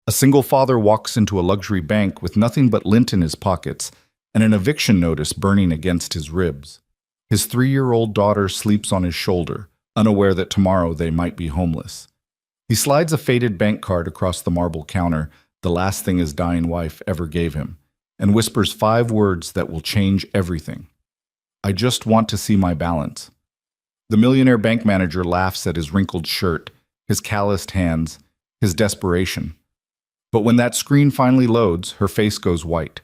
A single father walks into a luxury bank with nothing but lint in his pockets and an eviction notice burning against his ribs. His 3-year-old daughter sleeps on his shoulder, unaware that tomorrow they might be homeless. He slides a faded bank card across the marble counter, the last thing his dying wife ever gave him, and whispers 5 words that will change everything. I just want to see my balance. The millionaire bank manager laughs at his wrinkled shirt, his calloused hands, his desperation. But when that screen finally loads, her face goes white.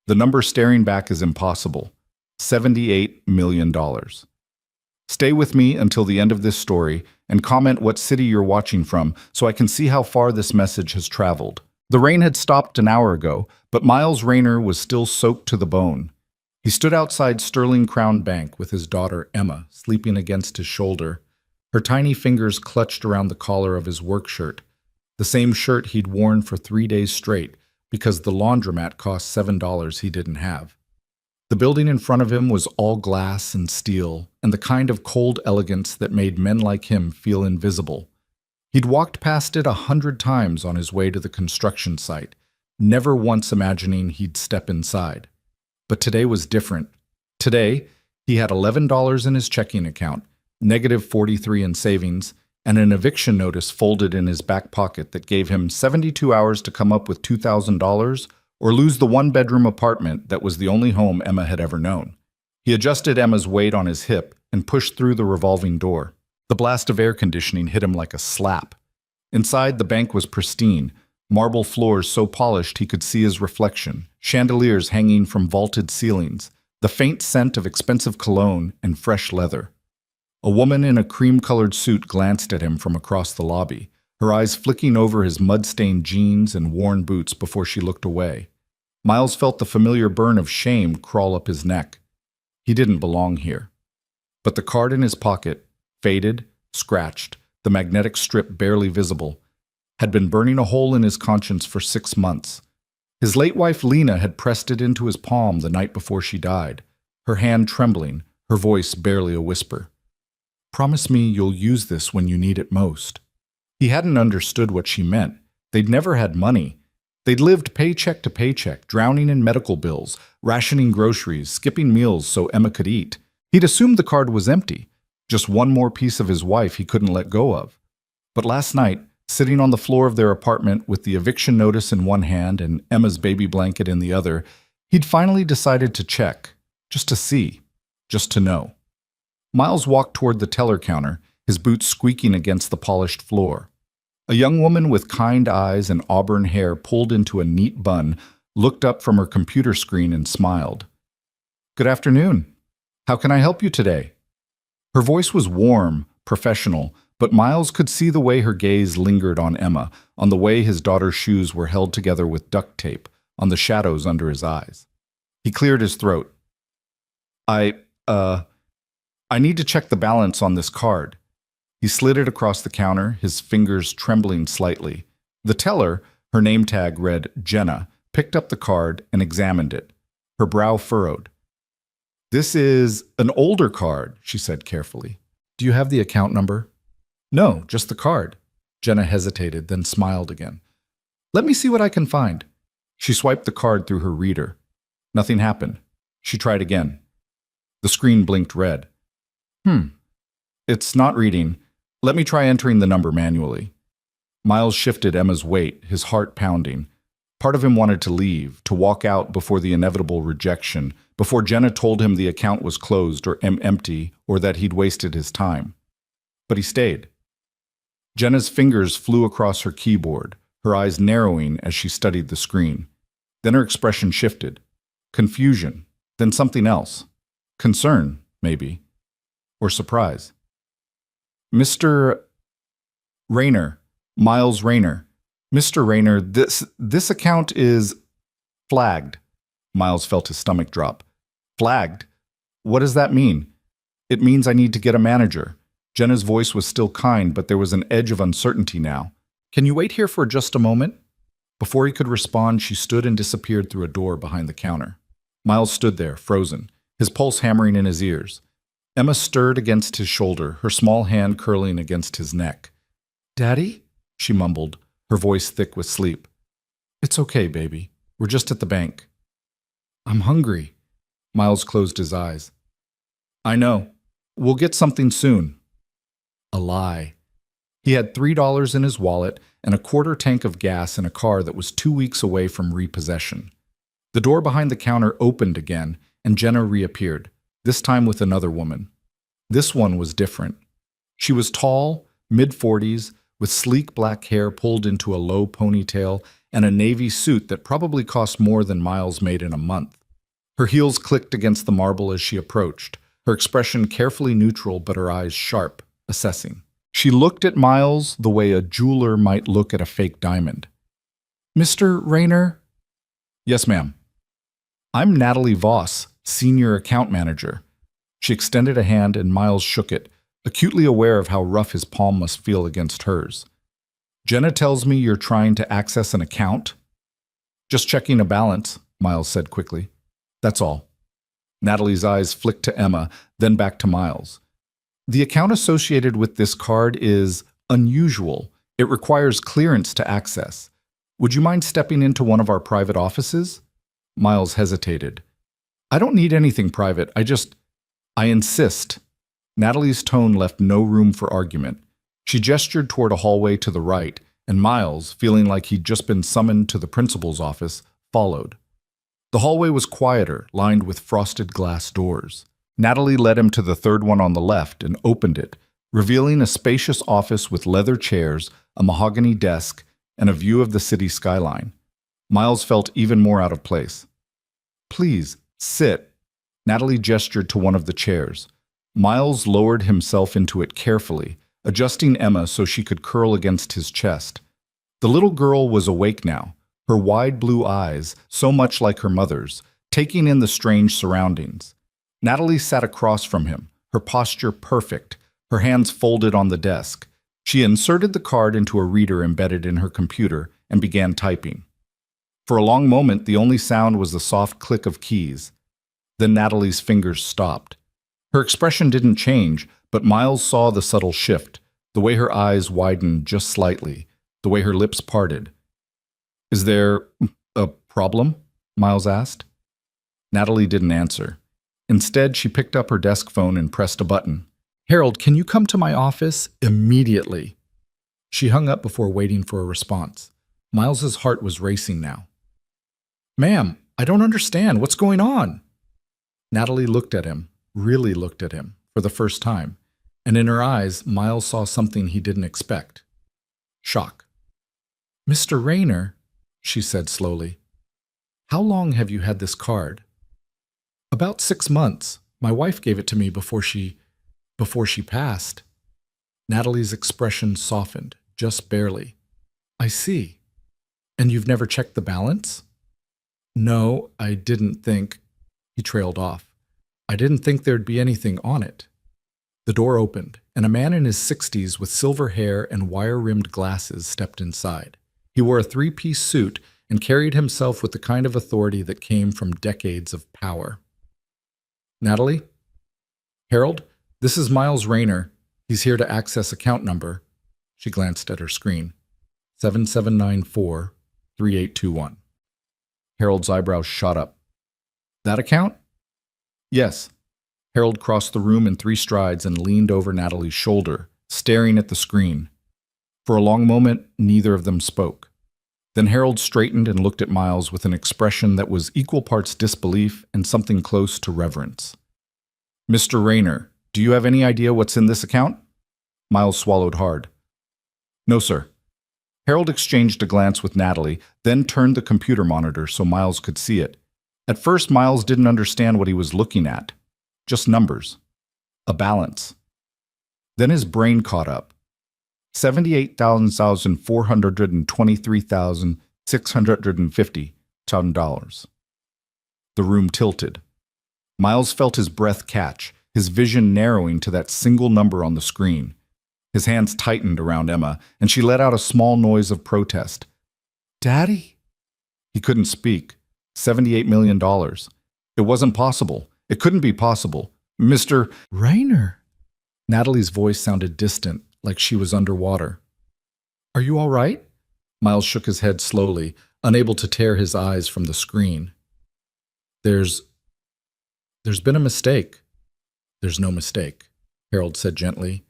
The number staring back is impossible. $78 million. Stay with me until the end of this story and comment what city you're watching from so I can see how far this message has traveled. The rain had stopped an hour ago, but Miles Rayner was still soaked to the bone. He stood outside Sterling Crown Bank with his daughter Emma sleeping against his shoulder, her tiny fingers clutched around the collar of his work shirt, the same shirt he'd worn for 3 days straight because the laundromat cost $7 he didn't have. The building in front of him was all glass and steel, and the kind of cold elegance that made men like him feel invisible. He'd walked past it 100 times on his way to the construction site, never once imagining he'd step inside. But today was different. Today, he had $11 in his checking account, negative $43 in savings, and an eviction notice folded in his back pocket that gave him 72 hours to come up with $2,000 or lose the 1-bedroom apartment that was the only home Emma had ever known. He adjusted Emma's weight on his hip and pushed through the revolving door. The blast of air conditioning hit him like a slap. Inside, the bank was pristine, marble floors so polished he could see his reflection, chandeliers hanging from vaulted ceilings, the faint scent of expensive cologne and fresh leather. A woman in a cream-colored suit glanced at him from across the lobby, her eyes flicking over his mud-stained jeans and worn boots before she looked away. Miles felt the familiar burn of shame crawl up his neck. He didn't belong here. But the card in his pocket, faded, scratched, the magnetic strip barely visible, had been burning a hole in his conscience for 6 months. His late wife Lena had pressed it into his palm the night before she died, her hand trembling, her voice barely a whisper. "Promise me you'll use this when you need it most." He hadn't understood what she meant. They'd never had money. They'd lived paycheck to paycheck, drowning in medical bills, rationing groceries, skipping meals so Emma could eat. He'd assumed the card was empty, just one more piece of his wife he couldn't let go of. But last night, sitting on the floor of their apartment with the eviction notice in one hand and Emma's baby blanket in the other, he'd finally decided to check, just to see, just to know. Miles walked toward the teller counter, his boots squeaking against the polished floor. A young woman with kind eyes and auburn hair pulled into a neat bun looked up from her computer screen and smiled. "Good afternoon. How can I help you today?" Her voice was warm, professional, but Miles could see the way her gaze lingered on Emma, on the way his daughter's shoes were held together with duct tape, on the shadows under his eyes. He cleared his throat. I need to check the balance on this card." He slid it across the counter, his fingers trembling slightly. The teller, her name tag read Jenna, picked up the card and examined it, her brow furrowed. "This is an older card," she said carefully. "Do you have the account number?" "No, just the card." Jenna hesitated, then smiled again. "Let me see what I can find." She swiped the card through her reader. Nothing happened. She tried again. The screen blinked red. It's not reading. Let me try entering the number manually." Miles shifted Emma's weight, his heart pounding. Part of him wanted to leave, to walk out before the inevitable rejection, before Jenna told him the account was closed or empty or that he'd wasted his time. But he stayed. Jenna's fingers flew across her keyboard, her eyes narrowing as she studied the screen. Then her expression shifted. Confusion, then something else. Concern, maybe. Or surprise. "Mr. Rayner, Miles Rayner. Mr. Rayner, this account is flagged." Miles felt his stomach drop. "Flagged? What does that mean?" "It means I need to get a manager." Jenna's voice was still kind, but there was an edge of uncertainty now. "Can you wait here for just a moment?" Before he could respond, she stood and disappeared through a door behind the counter. Miles stood there, frozen, his pulse hammering in his ears. Emma stirred against his shoulder, her small hand curling against his neck. "Daddy?" she mumbled, her voice thick with sleep. It's okay, baby. We're just at the bank. I'm hungry. Miles closed his eyes. I know. We'll get something soon. A lie. He had $3 in his wallet and a quarter tank of gas in a car that was 2 weeks away from repossession. The door behind the counter opened again, and Jenna reappeared, this time with another woman. This one was different. She was tall, mid-40s, with sleek black hair pulled into a low ponytail and a navy suit that probably cost more than Miles made in a month. Her heels clicked against the marble as she approached, her expression carefully neutral but her eyes sharp, assessing. She looked at Miles the way a jeweler might look at a fake diamond. Mr. Rayner? Yes, ma'am. I'm Natalie Voss, Senior Account Manager. She extended a hand and Miles shook it, acutely aware of how rough his palm must feel against hers. Jenna tells me you're trying to access an account? Just checking a balance, Miles said quickly. That's all. Natalie's eyes flicked to Emma, then back to Miles. The account associated with this card is unusual. It requires clearance to access. Would you mind stepping into one of our private offices? Miles hesitated. I don't need anything private. I insist. Natalie's tone left no room for argument. She gestured toward a hallway to the right, and Miles, feeling like he'd just been summoned to the principal's office, followed. The hallway was quieter, lined with frosted glass doors. Natalie led him to the third one on the left and opened it, revealing a spacious office with leather chairs, a mahogany desk, and a view of the city skyline. Miles felt even more out of place. Please, sit. Natalie gestured to one of the chairs. Miles lowered himself into it carefully, adjusting Emma so she could curl against his chest. The little girl was awake now, her wide blue eyes, so much like her mother's, taking in the strange surroundings. Natalie sat across from him, her posture perfect, her hands folded on the desk. She inserted the card into a reader embedded in her computer and began typing. For a long moment, the only sound was the soft click of keys. Then Natalie's fingers stopped. Her expression didn't change, but Miles saw the subtle shift, the way her eyes widened just slightly, the way her lips parted. Is there a problem? Miles asked. Natalie didn't answer. Instead, she picked up her desk phone and pressed a button. Harold, can you come to my office immediately? She hung up before waiting for a response. Miles's heart was racing now. Ma'am, I don't understand. What's going on? Natalie looked at him, really looked at him, for the first time, and in her eyes, Miles saw something he didn't expect. Shock. Mr. Rayner, she said slowly, how long have you had this card? About 6 months. My wife gave it to me before she passed. Natalie's expression softened, just barely. I see. And you've never checked the balance? No, I didn't think. He trailed off. I didn't think there'd be anything on it. The door opened, and a man in his 60s with silver hair and wire-rimmed glasses stepped inside. He wore a 3-piece suit and carried himself with the kind of authority that came from decades of power. Natalie? Harold, this is Miles Rayner. He's here to access account number. She glanced at her screen. 7794-3821. Harold's eyebrows shot up. That account? Yes. Harold crossed the room in 3 strides and leaned over Natalie's shoulder, staring at the screen. For a long moment, neither of them spoke. Then Harold straightened and looked at Miles with an expression that was equal parts disbelief and something close to reverence. Mr. Rayner, do you have any idea what's in this account? Miles swallowed hard. No, sir. Harold exchanged a glance with Natalie, then turned the computer monitor so Miles could see it. At first, Miles didn't understand what he was looking at. Just numbers. A balance. Then his brain caught up. $78,423,650. The room tilted. Miles felt his breath catch, his vision narrowing to that single number on the screen. His hands tightened around Emma, and she let out a small noise of protest. Daddy? He couldn't speak. $78 million. It wasn't possible. It couldn't be possible. Mr. Rayner. Natalie's voice sounded distant, like she was underwater. Are you all right? Miles shook his head slowly, unable to tear his eyes from the screen. There's been a mistake. There's no mistake, Harold said gently.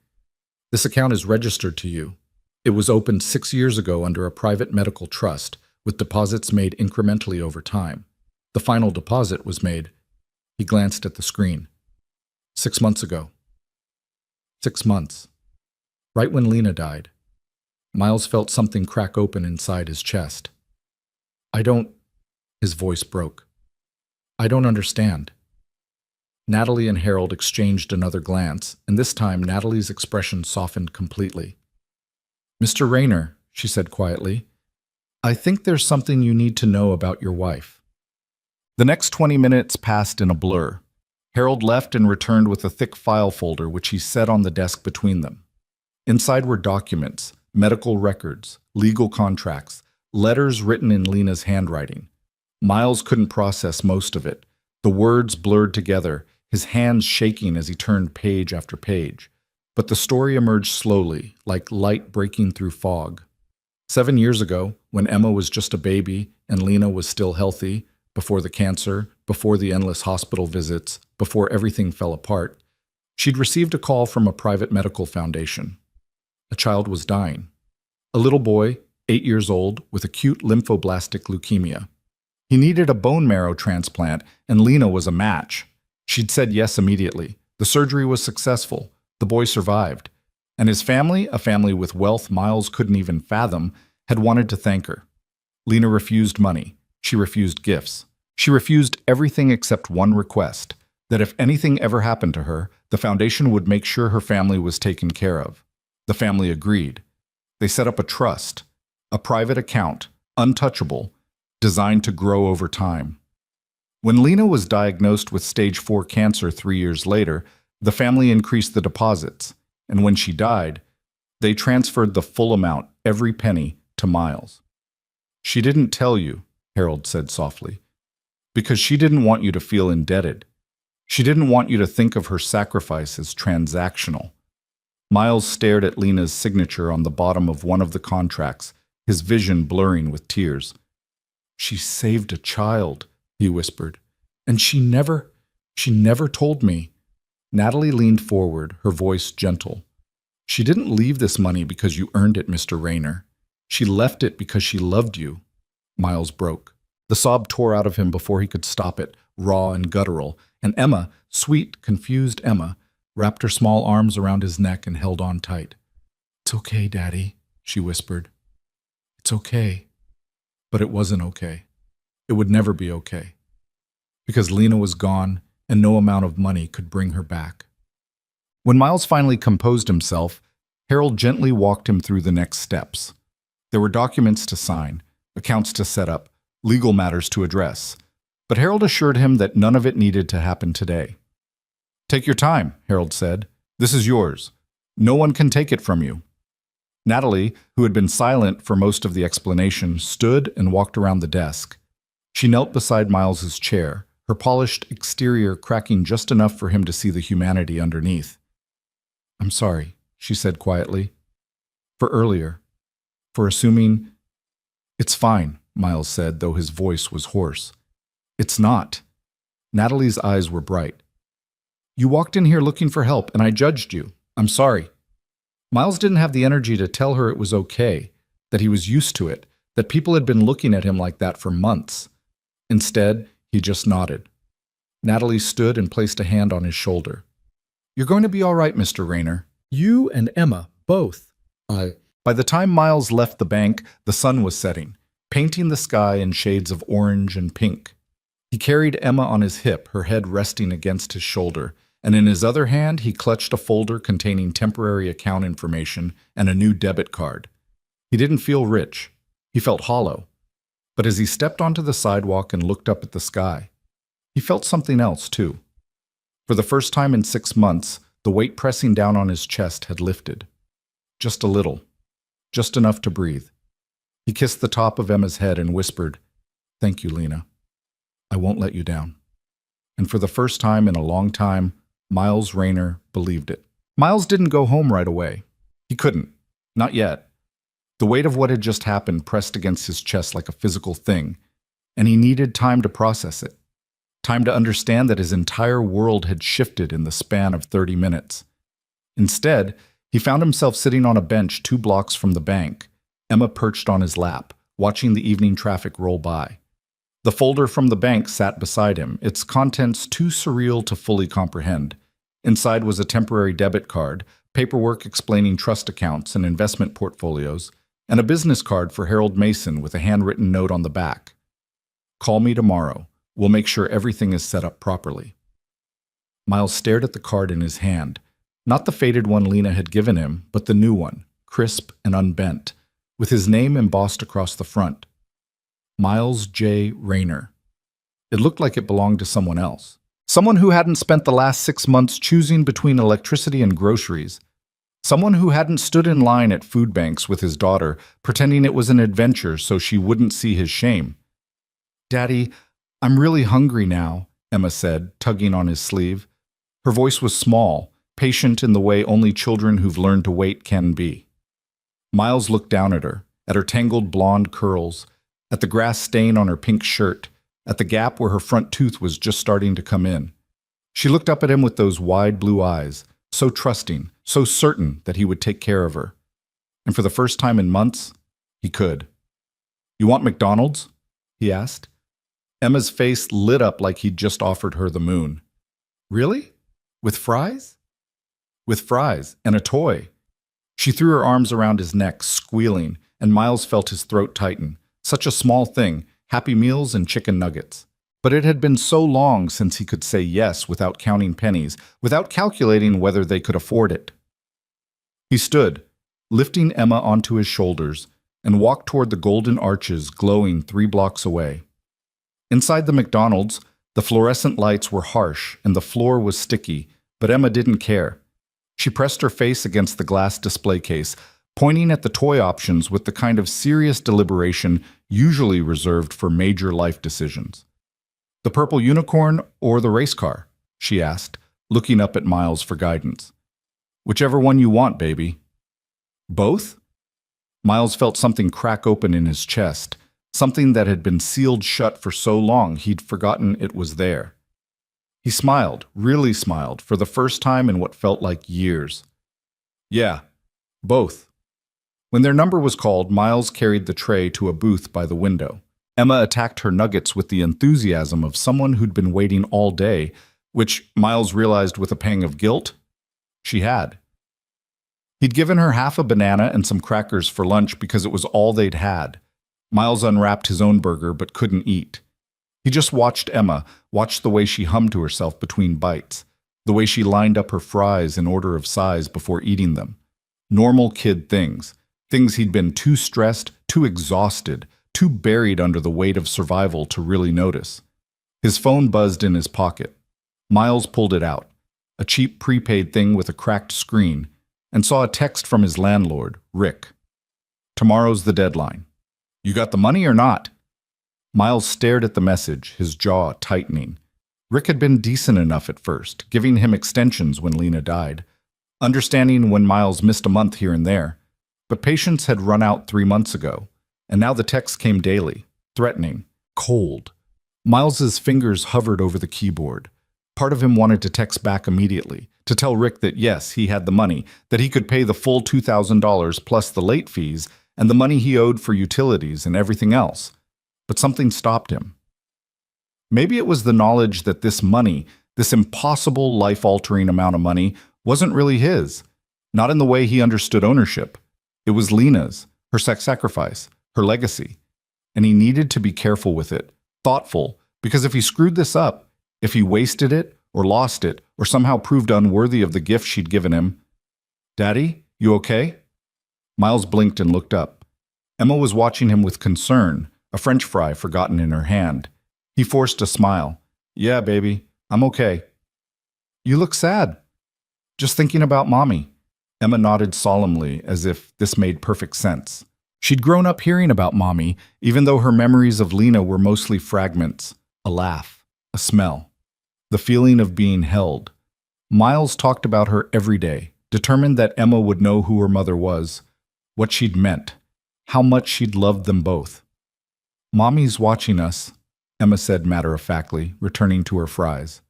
This account is registered to you. It was opened 6 years ago under a private medical trust, with deposits made incrementally over time. The final deposit was made. He glanced at the screen. 6 months ago. 6 months. Right when Lena died. Miles felt something crack open inside his chest. His voice broke. I don't understand. Natalie and Harold exchanged another glance, and this time Natalie's expression softened completely. Mr. Rayner, she said quietly, I think there's something you need to know about your wife. The next 20 minutes passed in a blur. Harold left and returned with a thick file folder which he set on the desk between them. Inside were documents, medical records, legal contracts, letters written in Lena's handwriting. Miles couldn't process most of it. The words blurred together, his hands shaking as he turned page after page. But the story emerged slowly, like light breaking through fog. 7 years ago, when Emma was just a baby and Lena was still healthy, before the cancer, before the endless hospital visits, before everything fell apart, she'd received a call from a private medical foundation. A child was dying. A little boy, 8 years old, with acute lymphoblastic leukemia. He needed a bone marrow transplant, and Lena was a match. She'd said yes immediately. The surgery was successful. The boy survived. And his family, a family with wealth Miles couldn't even fathom, had wanted to thank her. Lena refused money. She refused gifts. She refused everything except one request, that if anything ever happened to her, the foundation would make sure her family was taken care of. The family agreed. They set up a trust, a private account, untouchable, designed to grow over time. When Lena was diagnosed with stage 4 cancer 3 years later, the family increased the deposits, and when she died, they transferred the full amount, every penny, to Miles. She didn't tell you, Harold said softly, because she didn't want you to feel indebted. She didn't want you to think of her sacrifice as transactional. Miles stared at Lena's signature on the bottom of one of the contracts, his vision blurring with tears. She saved a child, he whispered, and she never told me. Natalie leaned forward, her voice gentle. She didn't leave this money because you earned it, Mr. Rayner. She left it because she loved you. Miles broke. The sob tore out of him before he could stop it, raw and guttural, and Emma, sweet, confused Emma, wrapped her small arms around his neck and held on tight. It's okay, Daddy, she whispered. It's okay. But it wasn't okay. It would never be okay. Because Lena was gone, and no amount of money could bring her back. When Miles finally composed himself, Harold gently walked him through the next steps. There were documents to sign, accounts to set up, legal matters to address, but Harold assured him that none of it needed to happen today. Take your time, Harold said. This is yours. No one can take it from you. Natalie, who had been silent for most of the explanation, stood and walked around the desk. She knelt beside Miles's chair, her polished exterior cracking just enough for him to see the humanity underneath. I'm sorry, she said quietly. For earlier. For assuming... It's fine, Miles said, though his voice was hoarse. It's not. Natalie's eyes were bright. You walked in here looking for help, and I judged you. I'm sorry. Miles didn't have the energy to tell her it was okay, that he was used to it, that people had been looking at him like that for months. Instead, he just nodded. Natalie stood and placed a hand on his shoulder. You're going to be all right, Mr. Rayner. You and Emma, both. By the time Miles left the bank, the sun was setting, painting the sky in shades of orange and pink. He carried Emma on his hip, her head resting against his shoulder, and in his other hand he clutched a folder containing temporary account information and a new debit card. He didn't feel rich. He felt hollow. But as he stepped onto the sidewalk and looked up at the sky, he felt something else, too. For the first time in 6 months, the weight pressing down on his chest had lifted. Just a little. Just enough to breathe. He kissed the top of Emma's head and whispered, Thank you, Lena. I won't let you down. And for the first time in a long time, Miles Rayner believed it. Miles didn't go home right away. He couldn't. Not yet. The weight of what had just happened pressed against his chest like a physical thing, and he needed time to process it. Time to understand that his entire world had shifted in the span of 30 minutes. Instead, he found himself sitting on a bench 2 blocks from the bank, Emma perched on his lap, watching the evening traffic roll by. The folder from the bank sat beside him, its contents too surreal to fully comprehend. Inside was a temporary debit card, paperwork explaining trust accounts and investment portfolios, and a business card for Harold Mason with a handwritten note on the back. "Call me tomorrow. We'll make sure everything is set up properly." Miles stared at the card in his hand, not the faded one Lena had given him, but the new one, crisp and unbent, with his name embossed across the front. Miles J. Rayner. It looked like it belonged to someone else. Someone who hadn't spent the last 6 months choosing between electricity and groceries. Someone who hadn't stood in line at food banks with his daughter, pretending it was an adventure so she wouldn't see his shame. "Daddy, I'm really hungry now," Emma said, tugging on his sleeve. Her voice was small, patient in the way only children who've learned to wait can be. Miles looked down at her tangled blonde curls, at the grass stain on her pink shirt, at the gap where her front tooth was just starting to come in. She looked up at him with those wide blue eyes, so trusting, so certain that he would take care of her. And for the first time in months, he could. "You want McDonald's?" he asked. Emma's face lit up like he'd just offered her the moon. "Really? With fries?" "With fries, and a toy." She threw her arms around his neck, squealing, and Miles felt his throat tighten. Such a small thing, Happy Meals and chicken nuggets. But it had been so long since he could say yes without counting pennies, without calculating whether they could afford it. He stood, lifting Emma onto his shoulders, and walked toward the golden arches glowing 3 blocks away. Inside the McDonald's, the fluorescent lights were harsh and the floor was sticky, but Emma didn't care. She pressed her face against the glass display case, pointing at the toy options with the kind of serious deliberation usually reserved for major life decisions. "The purple unicorn or the race car?" she asked, looking up at Miles for guidance. "Whichever one you want, baby." "Both?" Miles felt something crack open in his chest, something that had been sealed shut for so long he'd forgotten it was there. He smiled, really smiled, for the first time in what felt like years. "Yeah, both." When their number was called, Miles carried the tray to a booth by the window. Emma attacked her nuggets with the enthusiasm of someone who'd been waiting all day, which Miles realized with a pang of guilt she had. He'd given her half a banana and some crackers for lunch because it was all they'd had. Miles unwrapped his own burger but couldn't eat. He just watched Emma, watched the way she hummed to herself between bites, the way she lined up her fries in order of size before eating them. Normal kid things. Things he'd been too stressed, too exhausted, too buried under the weight of survival to really notice. His phone buzzed in his pocket. Miles pulled it out, a cheap prepaid thing with a cracked screen, and saw a text from his landlord, Rick. "Tomorrow's the deadline. You got the money or not?" Miles stared at the message, his jaw tightening. Rick had been decent enough at first, giving him extensions when Lena died, understanding when Miles missed a month here and there. But patience had run out 3 months ago, and now the texts came daily, threatening, cold. Miles's fingers hovered over the keyboard. Part of him wanted to text back immediately, to tell Rick that yes, he had the money, that he could pay the full $2,000 plus the late fees and the money he owed for utilities and everything else. But something stopped him. Maybe it was the knowledge that this money, this impossible life-altering amount of money, wasn't really his, not in the way he understood ownership. It was Lena's, her sex sacrifice, her legacy. And he needed to be careful with it, thoughtful, because if he screwed this up, if he wasted it, or lost it, or somehow proved unworthy of the gift she'd given him. "Daddy, you okay?" Miles blinked and looked up. Emma was watching him with concern, a French fry forgotten in her hand. He forced a smile. "Yeah, baby, I'm okay." "You look sad." "Just thinking about Mommy." Emma nodded solemnly, as if this made perfect sense. She'd grown up hearing about Mommy, even though her memories of Lena were mostly fragments, a laugh, a smell, the feeling of being held. Miles talked about her every day, determined that Emma would know who her mother was, what she'd meant. how much she'd loved them both. "Mommy's watching us," Emma said matter-of-factly, returning to her fries.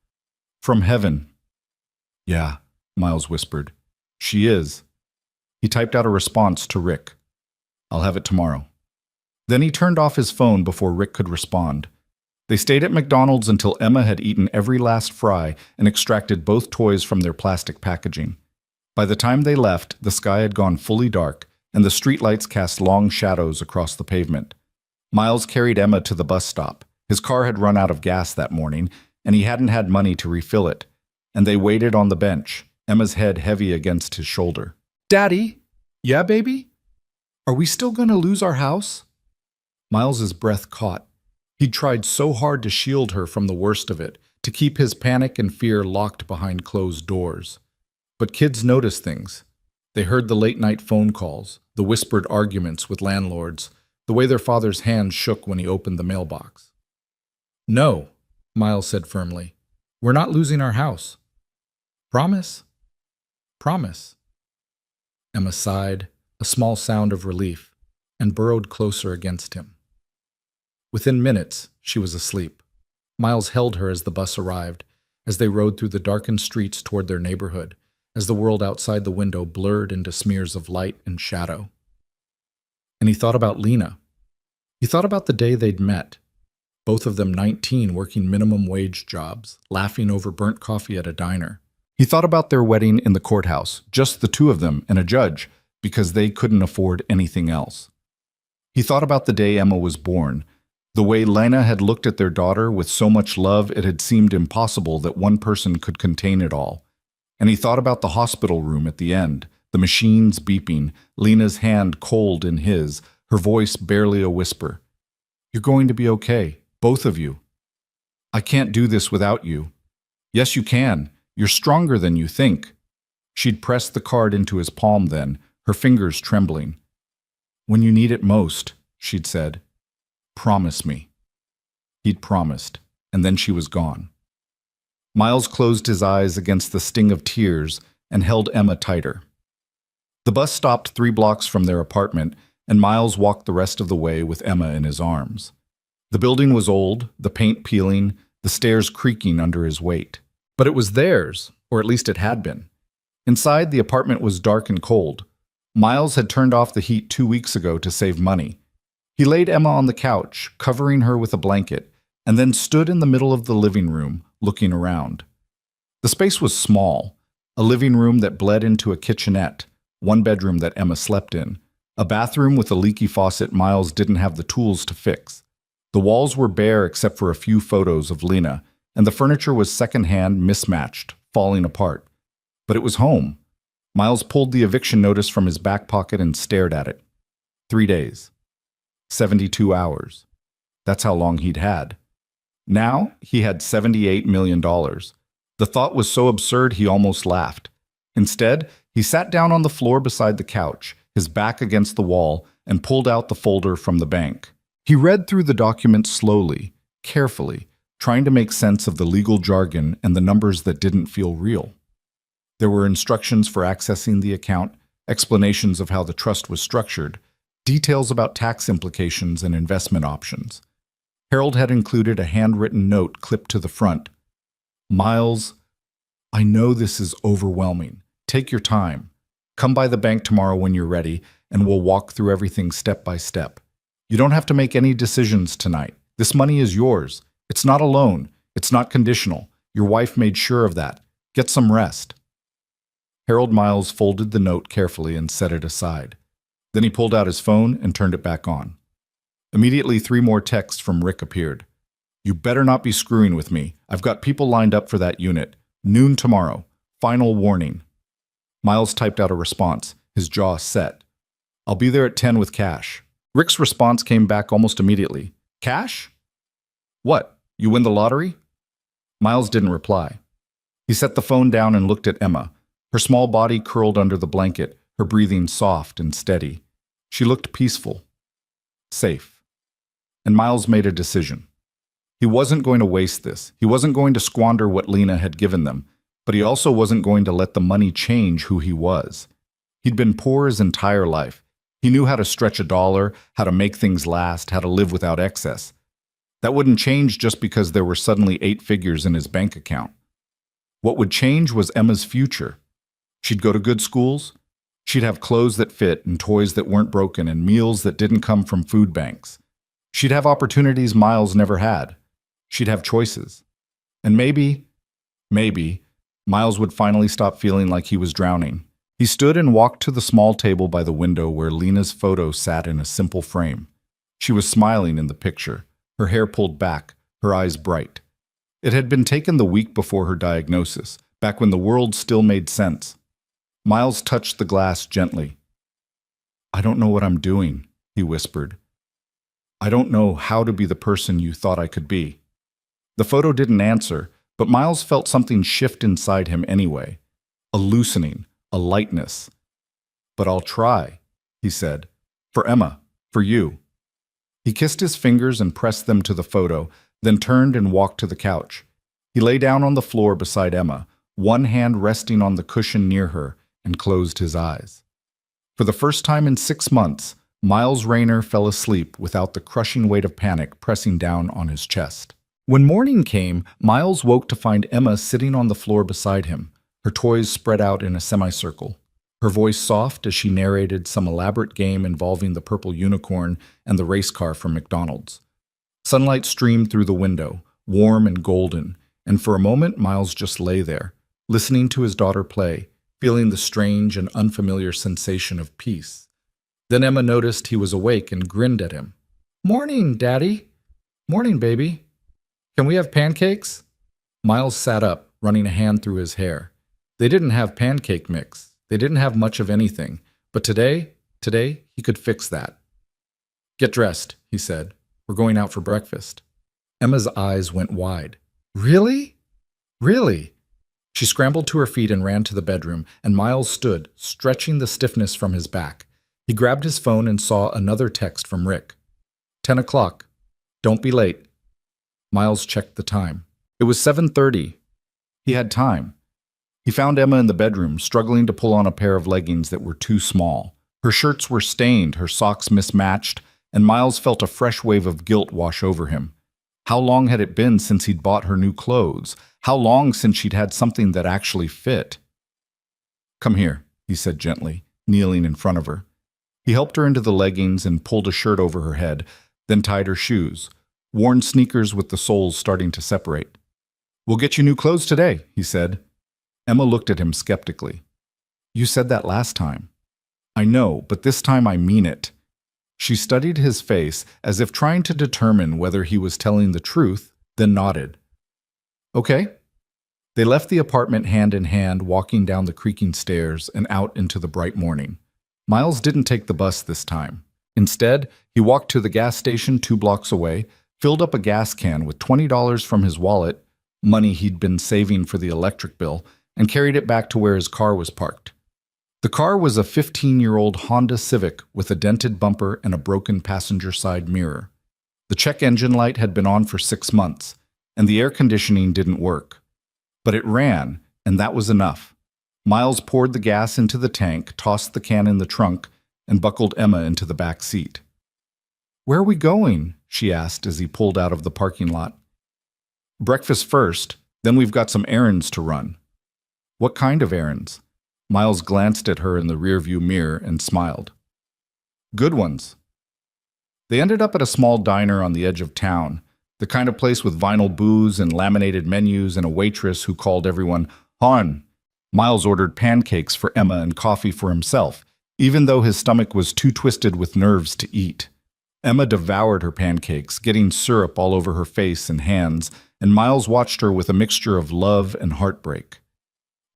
"From heaven." "Yeah," Miles whispered. "She is." He typed out a response to Rick. "I'll have it tomorrow." Then he turned off his phone before Rick could respond. They stayed at McDonald's until Emma had eaten every last fry and extracted both toys from their plastic packaging. By the time they left, the sky had gone fully dark, and the streetlights cast long shadows across the pavement. Miles carried Emma to the bus stop. His car had run out of gas that morning, and he hadn't had money to refill it. And they waited on the bench, Emma's head heavy against his shoulder. "Daddy?" "Yeah, baby?" "Are we still going to lose our house?" Miles's breath caught. He'd tried so hard to shield her from the worst of it, to keep his panic and fear locked behind closed doors. But kids notice things. They heard the late-night phone calls, the whispered arguments with landlords, the way their father's hand shook when he opened the mailbox. "No," Miles said firmly. "We're not losing our house." "Promise?" "Promise." Emma sighed, a small sound of relief, and burrowed closer against him. Within minutes, she was asleep. Miles held her as the bus arrived, as they rode through the darkened streets toward their neighborhood, as the world outside the window blurred into smears of light and shadow. And he thought about Lena. He thought about the day they'd met, both of them 19, working minimum wage jobs, laughing over burnt coffee at a diner. He thought about their wedding in the courthouse, just the two of them and a judge, because they couldn't afford anything else. He thought about the day Emma was born, the way Lena had looked at their daughter with so much love it had seemed impossible that one person could contain it all. And he thought about the hospital room at the end, the machines beeping, Lena's hand cold in his, her voice barely a whisper. "You're going to be okay, both of you. I can't do this without you." "Yes, you can. You're stronger than you think." She'd pressed the card into his palm then, her fingers trembling. "When you need it most," she'd said. "Promise me." He'd promised, and then she was gone. Miles closed his eyes against the sting of tears and held Emma tighter. The bus stopped 3 blocks from their apartment, and Miles walked the rest of the way with Emma in his arms. The building was old, the paint peeling, the stairs creaking under his weight. But it was theirs, or at least it had been. Inside, the apartment was dark and cold. Miles had turned off the heat 2 weeks ago to save money. He laid Emma on the couch, covering her with a blanket, and then stood in the middle of the living room, looking around. The space was small, a living room that bled into a kitchenette, one bedroom that Emma slept in, a bathroom with a leaky faucet Miles didn't have the tools to fix. The walls were bare except for a few photos of Lena, and the furniture was secondhand, mismatched, falling apart. But it was home. Miles pulled the eviction notice from his back pocket and stared at it. 3 days. 72 hours. That's how long he'd had. Now he had $78 million. The thought was so absurd he almost laughed. Instead, he sat down on the floor beside the couch, his back against the wall, and pulled out the folder from the bank. He read through the document slowly, carefully, trying to make sense of the legal jargon and the numbers that didn't feel real. There were instructions for accessing the account, explanations of how the trust was structured, details about tax implications and investment options. Harold had included a handwritten note clipped to the front. "Miles, I know this is overwhelming. Take your time. Come by the bank tomorrow when you're ready, and we'll walk through everything step by step. You don't have to make any decisions tonight. This money is yours. It's not a loan. It's not conditional. Your wife made sure of that. Get some rest." Harold Miles folded the note carefully and set it aside. Then he pulled out his phone and turned it back on. Immediately, 3 more texts from Rick appeared. "You better not be screwing with me. I've got people lined up for that unit. Noon tomorrow. Final warning." Miles typed out a response, his jaw set. "I'll be there at 10 with cash." Rick's response came back almost immediately. "Cash? What, you win the lottery?" Miles didn't reply. He set the phone down and looked at Emma, her small body curled under the blanket, her breathing soft and steady. She looked peaceful, safe. And Miles made a decision. He wasn't going to waste this. He wasn't going to squander what Lena had given them, but he also wasn't going to let the money change who he was. He'd been poor his entire life. He knew how to stretch a dollar, how to make things last, how to live without excess. That wouldn't change just because there were suddenly 8 figures in his bank account. What would change was Emma's future. She'd go to good schools. She'd have clothes that fit and toys that weren't broken and meals that didn't come from food banks. She'd have opportunities Miles never had. She'd have choices. And maybe, Miles would finally stop feeling like he was drowning. He stood and walked to the small table by the window where Lena's photo sat in a simple frame. She was smiling in the picture, her hair pulled back, her eyes bright. It had been taken the week before her diagnosis, back when the world still made sense. Miles touched the glass gently. "I don't know what I'm doing," he whispered. "I don't know how to be the person you thought I could be." The photo didn't answer, but Miles felt something shift inside him anyway. A loosening, a lightness. "But I'll try," he said. "For Emma, for you." He kissed his fingers and pressed them to the photo, then turned and walked to the couch. He lay down on the floor beside Emma, one hand resting on the cushion near her, and closed his eyes. For the first time in 6 months, Miles Rayner fell asleep without the crushing weight of panic pressing down on his chest. When morning came, Miles woke to find Emma sitting on the floor beside him, her toys spread out in a semicircle. Her voice soft as she narrated some elaborate game involving the purple unicorn and the race car from McDonald's. Sunlight streamed through the window, warm and golden, and for a moment Miles just lay there, listening to his daughter play, feeling the strange and unfamiliar sensation of peace. Then Emma noticed he was awake and grinned at him. "Morning, Daddy." "Morning, baby. Can we have pancakes?" Miles sat up, running a hand through his hair. They didn't have pancake mix. They didn't have much of anything. But today, he could fix that. "Get dressed," he said. "We're going out for breakfast." Emma's eyes went wide. "Really? Really?" She scrambled to her feet and ran to the bedroom, and Miles stood, stretching the stiffness from his back. He grabbed his phone and saw another text from Rick. 10 o'clock. Don't be late. Miles checked the time. It was 7:30. He had time. He found Emma in the bedroom, struggling to pull on a pair of leggings that were too small. Her shirts were stained, her socks mismatched, and Miles felt a fresh wave of guilt wash over him. How long had it been since he'd bought her new clothes? How long since she'd had something that actually fit? "Come here," he said gently, kneeling in front of her. He helped her into the leggings and pulled a shirt over her head, then tied her shoes, worn sneakers with the soles starting to separate. "We'll get you new clothes today," he said. Emma looked at him skeptically. "You said that last time." "I know, but this time I mean it." She studied his face as if trying to determine whether he was telling the truth, then nodded. "Okay." They left the apartment hand in hand, walking down the creaking stairs and out into the bright morning. Miles didn't take the bus this time. Instead, he walked to the gas station 2 blocks away, filled up a gas can with $20 from his wallet, money he'd been saving for the electric bill, and carried it back to where his car was parked. The car was a 15-year-old Honda Civic with a dented bumper and a broken passenger side mirror. The check engine light had been on for 6 months, and the air conditioning didn't work. But it ran, and that was enough. Miles poured the gas into the tank, tossed the can in the trunk, and buckled Emma into the back seat. "Where are we going?" she asked as he pulled out of the parking lot. "Breakfast first, then we've got some errands to run." "What kind of errands?" Miles glanced at her in the rearview mirror and smiled. "Good ones." They ended up at a small diner on the edge of town, the kind of place with vinyl booths and laminated menus and a waitress who called everyone "hon." Miles ordered pancakes for Emma and coffee for himself, even though his stomach was too twisted with nerves to eat. Emma devoured her pancakes, getting syrup all over her face and hands, and Miles watched her with a mixture of love and heartbreak.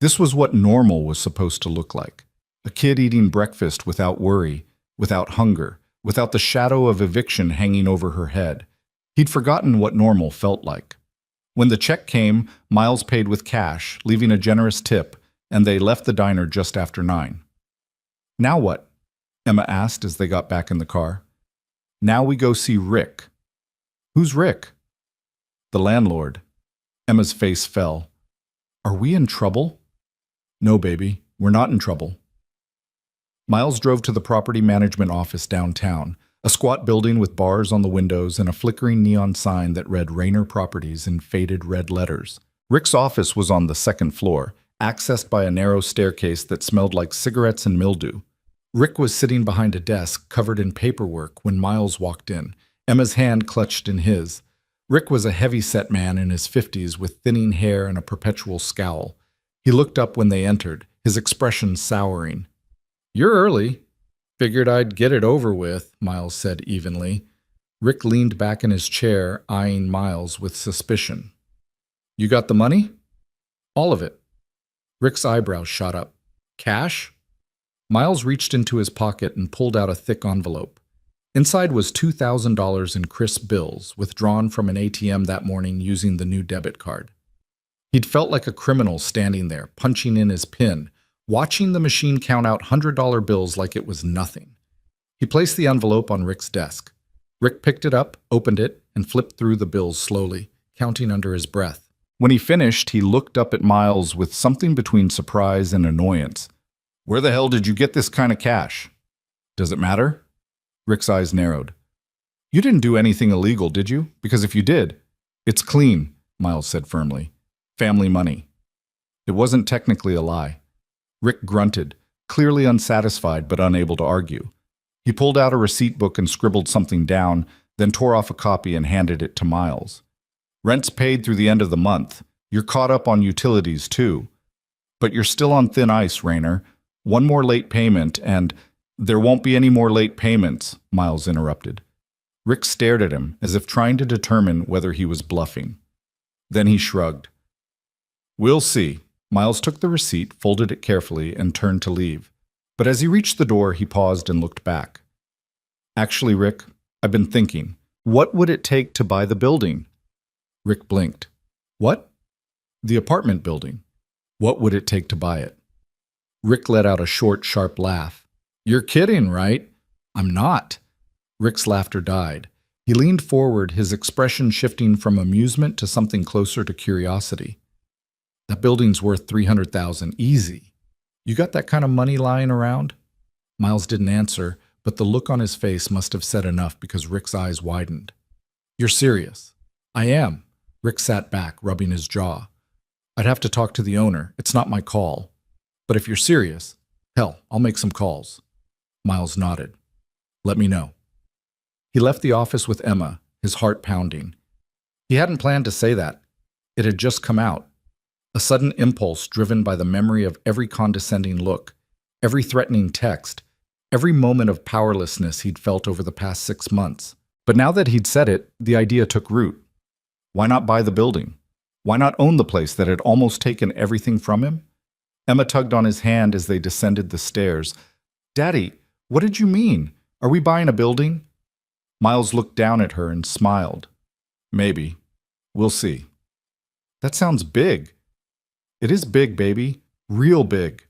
This was what normal was supposed to look like. A kid eating breakfast without worry, without hunger, without the shadow of eviction hanging over her head. He'd forgotten what normal felt like. When the check came, Miles paid with cash, leaving a generous tip, and they left the diner just after 9. "Now what?" Emma asked as they got back in the car. "Now we go see Rick." "Who's Rick?" "The landlord." Emma's face fell. "Are we in trouble?" "No, baby, we're not in trouble." Miles drove to the property management office downtown, a squat building with bars on the windows and a flickering neon sign that read Rayner Properties in faded red letters. Rick's office was on the second floor, accessed by a narrow staircase that smelled like cigarettes and mildew. Rick was sitting behind a desk covered in paperwork when Miles walked in, Emma's hand clutched in his. Rick was a heavy-set man in his 50s with thinning hair and a perpetual scowl. He looked up when they entered, his expression souring. "You're early." "Figured I'd get it over with," Miles said evenly. Rick leaned back in his chair, eyeing Miles with suspicion. "You got the money?" "All of it." Rick's eyebrows shot up. "Cash?" Miles reached into his pocket and pulled out a thick envelope. Inside was $2,000 in crisp bills, withdrawn from an ATM that morning using the new debit card. He'd felt like a criminal standing there, punching in his PIN, watching the machine count out $100 bills like it was nothing. He placed the envelope on Rick's desk. Rick picked it up, opened it, and flipped through the bills slowly, counting under his breath. When he finished, he looked up at Miles with something between surprise and annoyance. "Where the hell did you get this kind of cash?" "Does it matter?" Rick's eyes narrowed. "You didn't do anything illegal, did you? Because if you did—" "It's clean," Miles said firmly. "Family money." It wasn't technically a lie. Rick grunted, clearly unsatisfied but unable to argue. He pulled out a receipt book and scribbled something down, then tore off a copy and handed it to Miles. "Rent's paid through the end of the month. You're caught up on utilities, too. But you're still on thin ice, Rayner. One more late payment and—" "There won't be any more late payments," Miles interrupted. Rick stared at him, as if trying to determine whether he was bluffing. Then he shrugged. "We'll see." Miles took the receipt, folded it carefully, and turned to leave. But as he reached the door, he paused and looked back. "Actually, Rick, I've been thinking. What would it take to buy the building?" Rick blinked. "What?" "The apartment building. What would it take to buy it?" Rick let out a short, sharp laugh. "You're kidding, right?" "I'm not." Rick's laughter died. He leaned forward, his expression shifting from amusement to something closer to curiosity. "That building's worth $300,000, easy. You got that kind of money lying around?" Miles didn't answer, but the look on his face must have said enough because Rick's eyes widened. "You're serious?" "I am." Rick sat back, rubbing his jaw. "I'd have to talk to the owner. It's not my call. But if you're serious, hell, I'll make some calls." Miles nodded. "Let me know." He left the office with Emma, his heart pounding. He hadn't planned to say that. It had just come out. A sudden impulse driven by the memory of every condescending look, every threatening text, every moment of powerlessness he'd felt over the past 6 months. But now that he'd said it, the idea took root. Why not buy the building? Why not own the place that had almost taken everything from him? Emma tugged on his hand as they descended the stairs. "Daddy, what did you mean? Are we buying a building?" Miles looked down at her and smiled. "Maybe. We'll see." "That sounds big." "It is big, baby. Real big."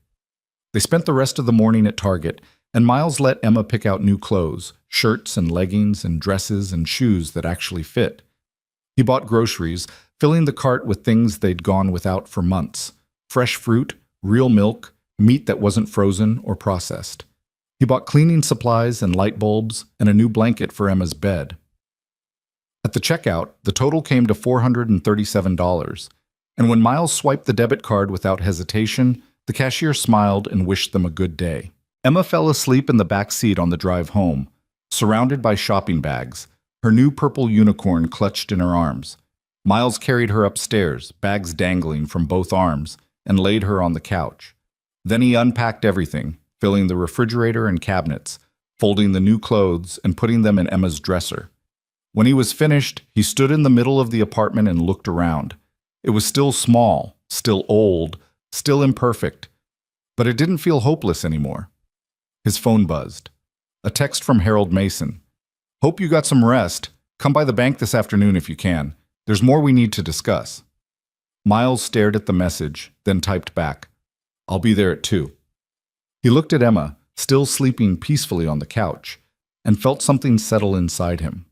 They spent the rest of the morning at Target, and Miles let Emma pick out new clothes, shirts and leggings and dresses and shoes that actually fit. He bought groceries, filling the cart with things they'd gone without for months. Fresh fruit, real milk, meat that wasn't frozen or processed. He bought cleaning supplies and light bulbs and a new blanket for Emma's bed. At the checkout, the total came to $437, and when Miles swiped the debit card without hesitation, the cashier smiled and wished them a good day. Emma fell asleep in the back seat on the drive home, surrounded by shopping bags, her new purple unicorn clutched in her arms. Miles carried her upstairs, bags dangling from both arms, and laid her on the couch. Then he unpacked everything, filling the refrigerator and cabinets, folding the new clothes and putting them in Emma's dresser. When he was finished, he stood in the middle of the apartment and looked around. It was still small, still old, still imperfect, but it didn't feel hopeless anymore. His phone buzzed. A text from Harold Mason. "Hope you got some rest. Come by the bank this afternoon if you can. There's more we need to discuss." Miles stared at the message, then typed back, "I'll be there at 2. He looked at Emma, still sleeping peacefully on the couch, and felt something settle inside him.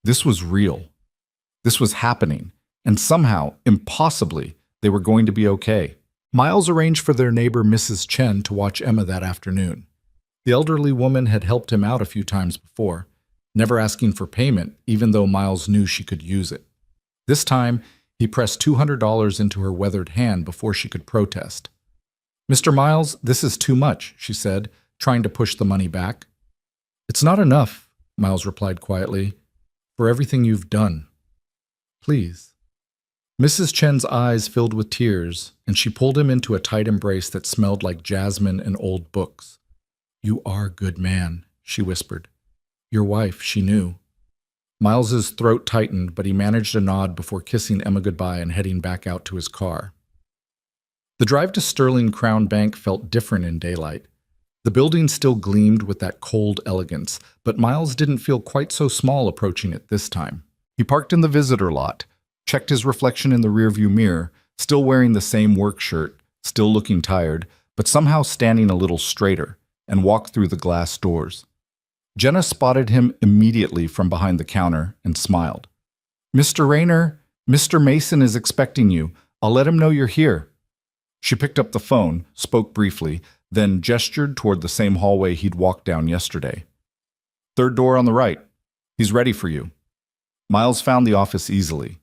This was real. This was happening, and somehow, impossibly, they were going to be okay. Miles arranged for their neighbor Mrs. Chen to watch Emma that afternoon. The elderly woman had helped him out a few times before, never asking for payment, even though Miles knew she could use it. This time, he pressed $200 into her weathered hand before she could protest. "Mr. Miles, this is too much," she said, trying to push the money back. "It's not enough," Miles replied quietly, "for everything you've done. Please." Mrs. Chen's eyes filled with tears, and she pulled him into a tight embrace that smelled like jasmine and old books. "You are a good man," she whispered. "Your wife, she knew." Miles's throat tightened, but he managed a nod before kissing Emma goodbye and heading back out to his car. The drive to Sterling Crown Bank felt different in daylight. The building still gleamed with that cold elegance, but Miles didn't feel quite so small approaching it this time. He parked in the visitor lot, checked his reflection in the rearview mirror, still wearing the same work shirt, still looking tired, but somehow standing a little straighter, and walked through the glass doors. Jenna spotted him immediately from behind the counter and smiled. "Mr. Rayner, Mr. Mason is expecting you. I'll let him know you're here." She picked up the phone, spoke briefly, then gestured toward the same hallway he'd walked down yesterday. "Third door on the right. He's ready for you." Miles found the office easily.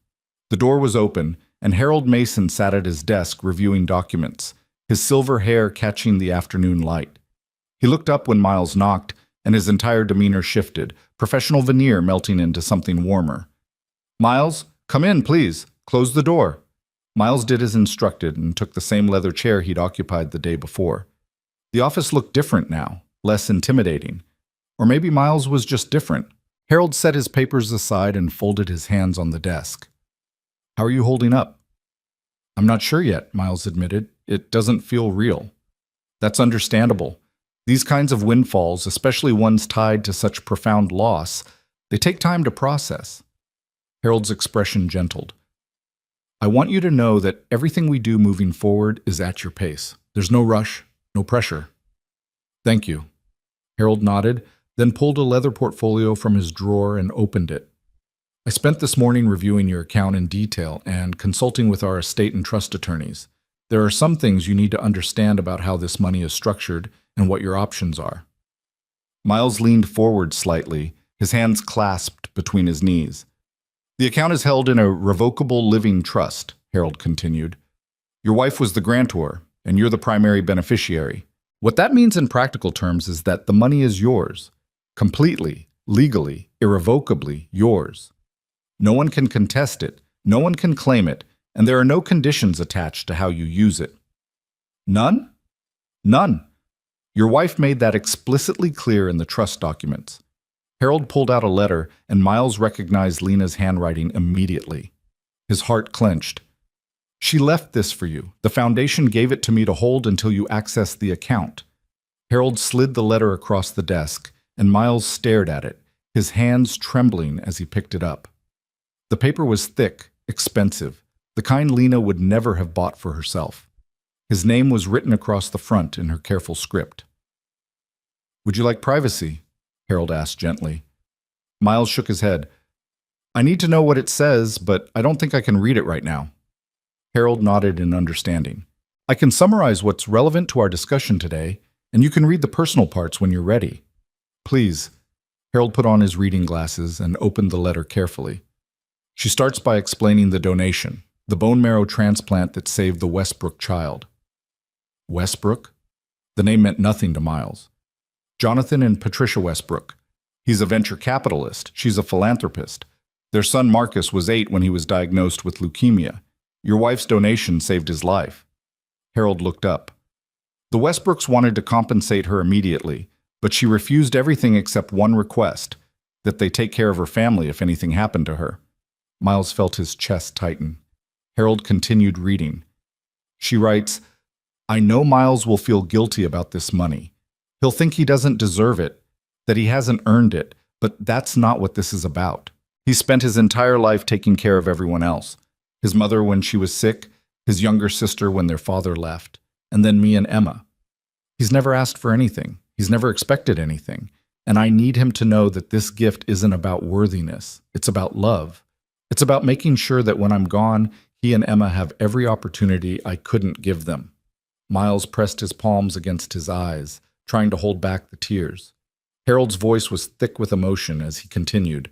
The door was open, and Harold Mason sat at his desk reviewing documents, his silver hair catching the afternoon light. He looked up when Miles knocked, and his entire demeanor shifted, professional veneer melting into something warmer. "Miles, come in, please. Close the door." Miles did as instructed and took the same leather chair he'd occupied the day before. The office looked different now, less intimidating. Or maybe Miles was just different. Harold set his papers aside and folded his hands on the desk. "How are you holding up?" "I'm not sure yet," Miles admitted. "It doesn't feel real." "That's understandable. These kinds of windfalls, especially ones tied to such profound loss, they take time to process." Harold's expression gentled. "I want you to know that everything we do moving forward is at your pace. There's no rush, no pressure." "Thank you." Harold nodded, then pulled a leather portfolio from his drawer and opened it. "I spent this morning reviewing your account in detail and consulting with our estate and trust attorneys. There are some things you need to understand about how this money is structured and what your options are." Miles leaned forward slightly, his hands clasped between his knees. "The account is held in a revocable living trust," Harold continued. "Your wife was the grantor, and you're the primary beneficiary. What that means in practical terms is that the money is yours, completely, legally, irrevocably yours. No one can contest it, no one can claim it, and there are no conditions attached to how you use it." "None?" "None. Your wife made that explicitly clear in the trust documents." Harold pulled out a letter, and Miles recognized Lena's handwriting immediately. His heart clenched. "She left this for you. The foundation gave it to me to hold until you access the account." Harold slid the letter across the desk, and Miles stared at it, his hands trembling as he picked it up. The paper was thick, expensive, the kind Lena would never have bought for herself. His name was written across the front in her careful script. "Would you like privacy?" Harold asked gently. Miles shook his head. "I need to know what it says, but I don't think I can read it right now." Harold nodded in understanding. "I can summarize what's relevant to our discussion today, and you can read the personal parts when you're ready." "Please." Harold put on his reading glasses and opened the letter carefully. She starts by explaining the donation, the bone marrow transplant that saved the Westbrook child. Westbrook? The name meant nothing to Miles. Jonathan and Patricia Westbrook. He's a venture capitalist. She's a philanthropist. Their son Marcus was 8 when he was diagnosed with leukemia. Your wife's donation saved his life. Harold looked up. The Westbrooks wanted to compensate her immediately, but she refused everything except one request, that they take care of her family if anything happened to her. Miles felt his chest tighten. Harold continued reading. She writes, "I know Miles will feel guilty about this money. He'll think he doesn't deserve it, that he hasn't earned it, but that's not what this is about. He spent his entire life taking care of everyone else. His mother when she was sick, his younger sister when their father left, and then me and Emma. He's never asked for anything. He's never expected anything. And I need him to know that this gift isn't about worthiness. It's about love. It's about making sure that when I'm gone, he and Emma have every opportunity I couldn't give them." Miles pressed his palms against his eyes, trying to hold back the tears. Harold's voice was thick with emotion as he continued.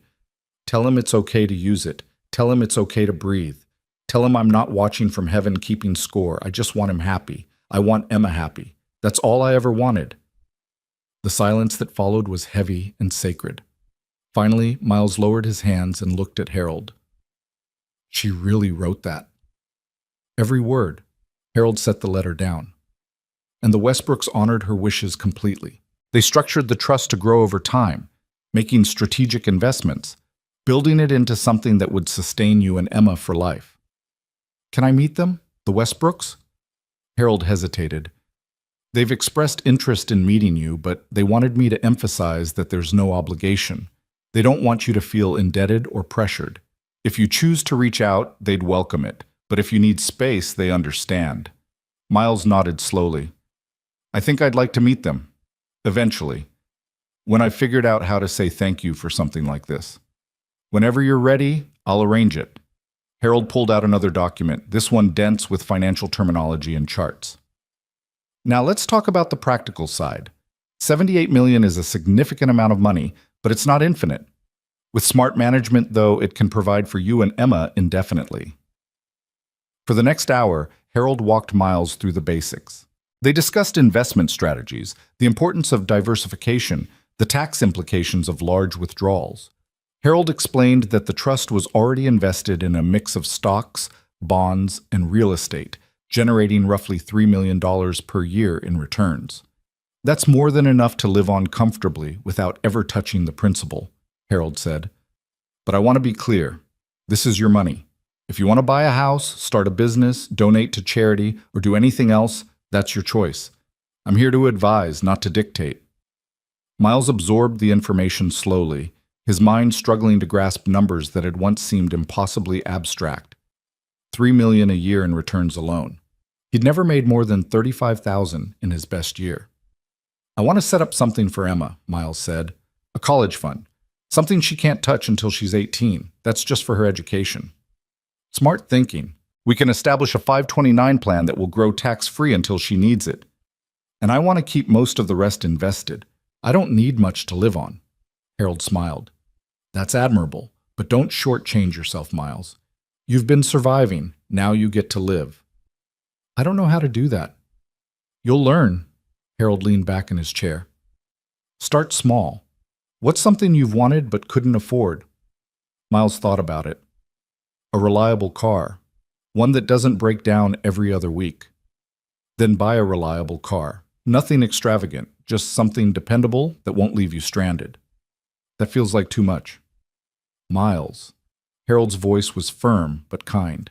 Tell him it's okay to use it. Tell him it's okay to breathe. Tell him I'm not watching from heaven keeping score. I just want him happy. I want Emma happy. That's all I ever wanted. The silence that followed was heavy and sacred. Finally, Miles lowered his hands and looked at Harold. She really wrote that. Every word. Harold set the letter down. And the Westbrooks honored her wishes completely. They structured the trust to grow over time, making strategic investments, building it into something that would sustain you and Emma for life. Can I meet them, the Westbrooks? Harold hesitated. They've expressed interest in meeting you, but they wanted me to emphasize that there's no obligation. They don't want you to feel indebted or pressured. If you choose to reach out, they'd welcome it, but if you need space, they understand. Miles nodded slowly. I think I'd like to meet them. Eventually. When I've figured out how to say thank you for something like this. Whenever you're ready, I'll arrange it. Harold pulled out another document, this one dense with financial terminology and charts. Now let's talk about the practical side. $78 million is a significant amount of money, but it's not infinite. With smart management, though, it can provide for you and Emma indefinitely. For the next hour, Harold walked Miles through the basics. They discussed investment strategies, the importance of diversification, the tax implications of large withdrawals. Harold explained that the trust was already invested in a mix of stocks, bonds, and real estate, generating roughly $3 million per year in returns. That's more than enough to live on comfortably without ever touching the principal, Harold said. But I want to be clear. This is your money. If you want to buy a house, start a business, donate to charity, or do anything else, that's your choice. I'm here to advise, not to dictate. Miles absorbed the information slowly, his mind struggling to grasp numbers that had once seemed impossibly abstract. $3 million a year in returns alone. He'd never made more than $35,000 in his best year. I want to set up something for Emma, Miles said. A college fund. Something she can't touch until she's 18. That's just for her education. Smart thinking. We can establish a 529 plan that will grow tax-free until she needs it. And I want to keep most of the rest invested. I don't need much to live on. Harold smiled. That's admirable, but don't shortchange yourself, Miles. You've been surviving. Now you get to live. I don't know how to do that. You'll learn. Harold leaned back in his chair. Start small. What's something you've wanted but couldn't afford? Miles thought about it. A reliable car. One that doesn't break down every other week. Then buy a reliable car. Nothing extravagant, just something dependable that won't leave you stranded. That feels like too much. Miles. Harold's voice was firm but kind.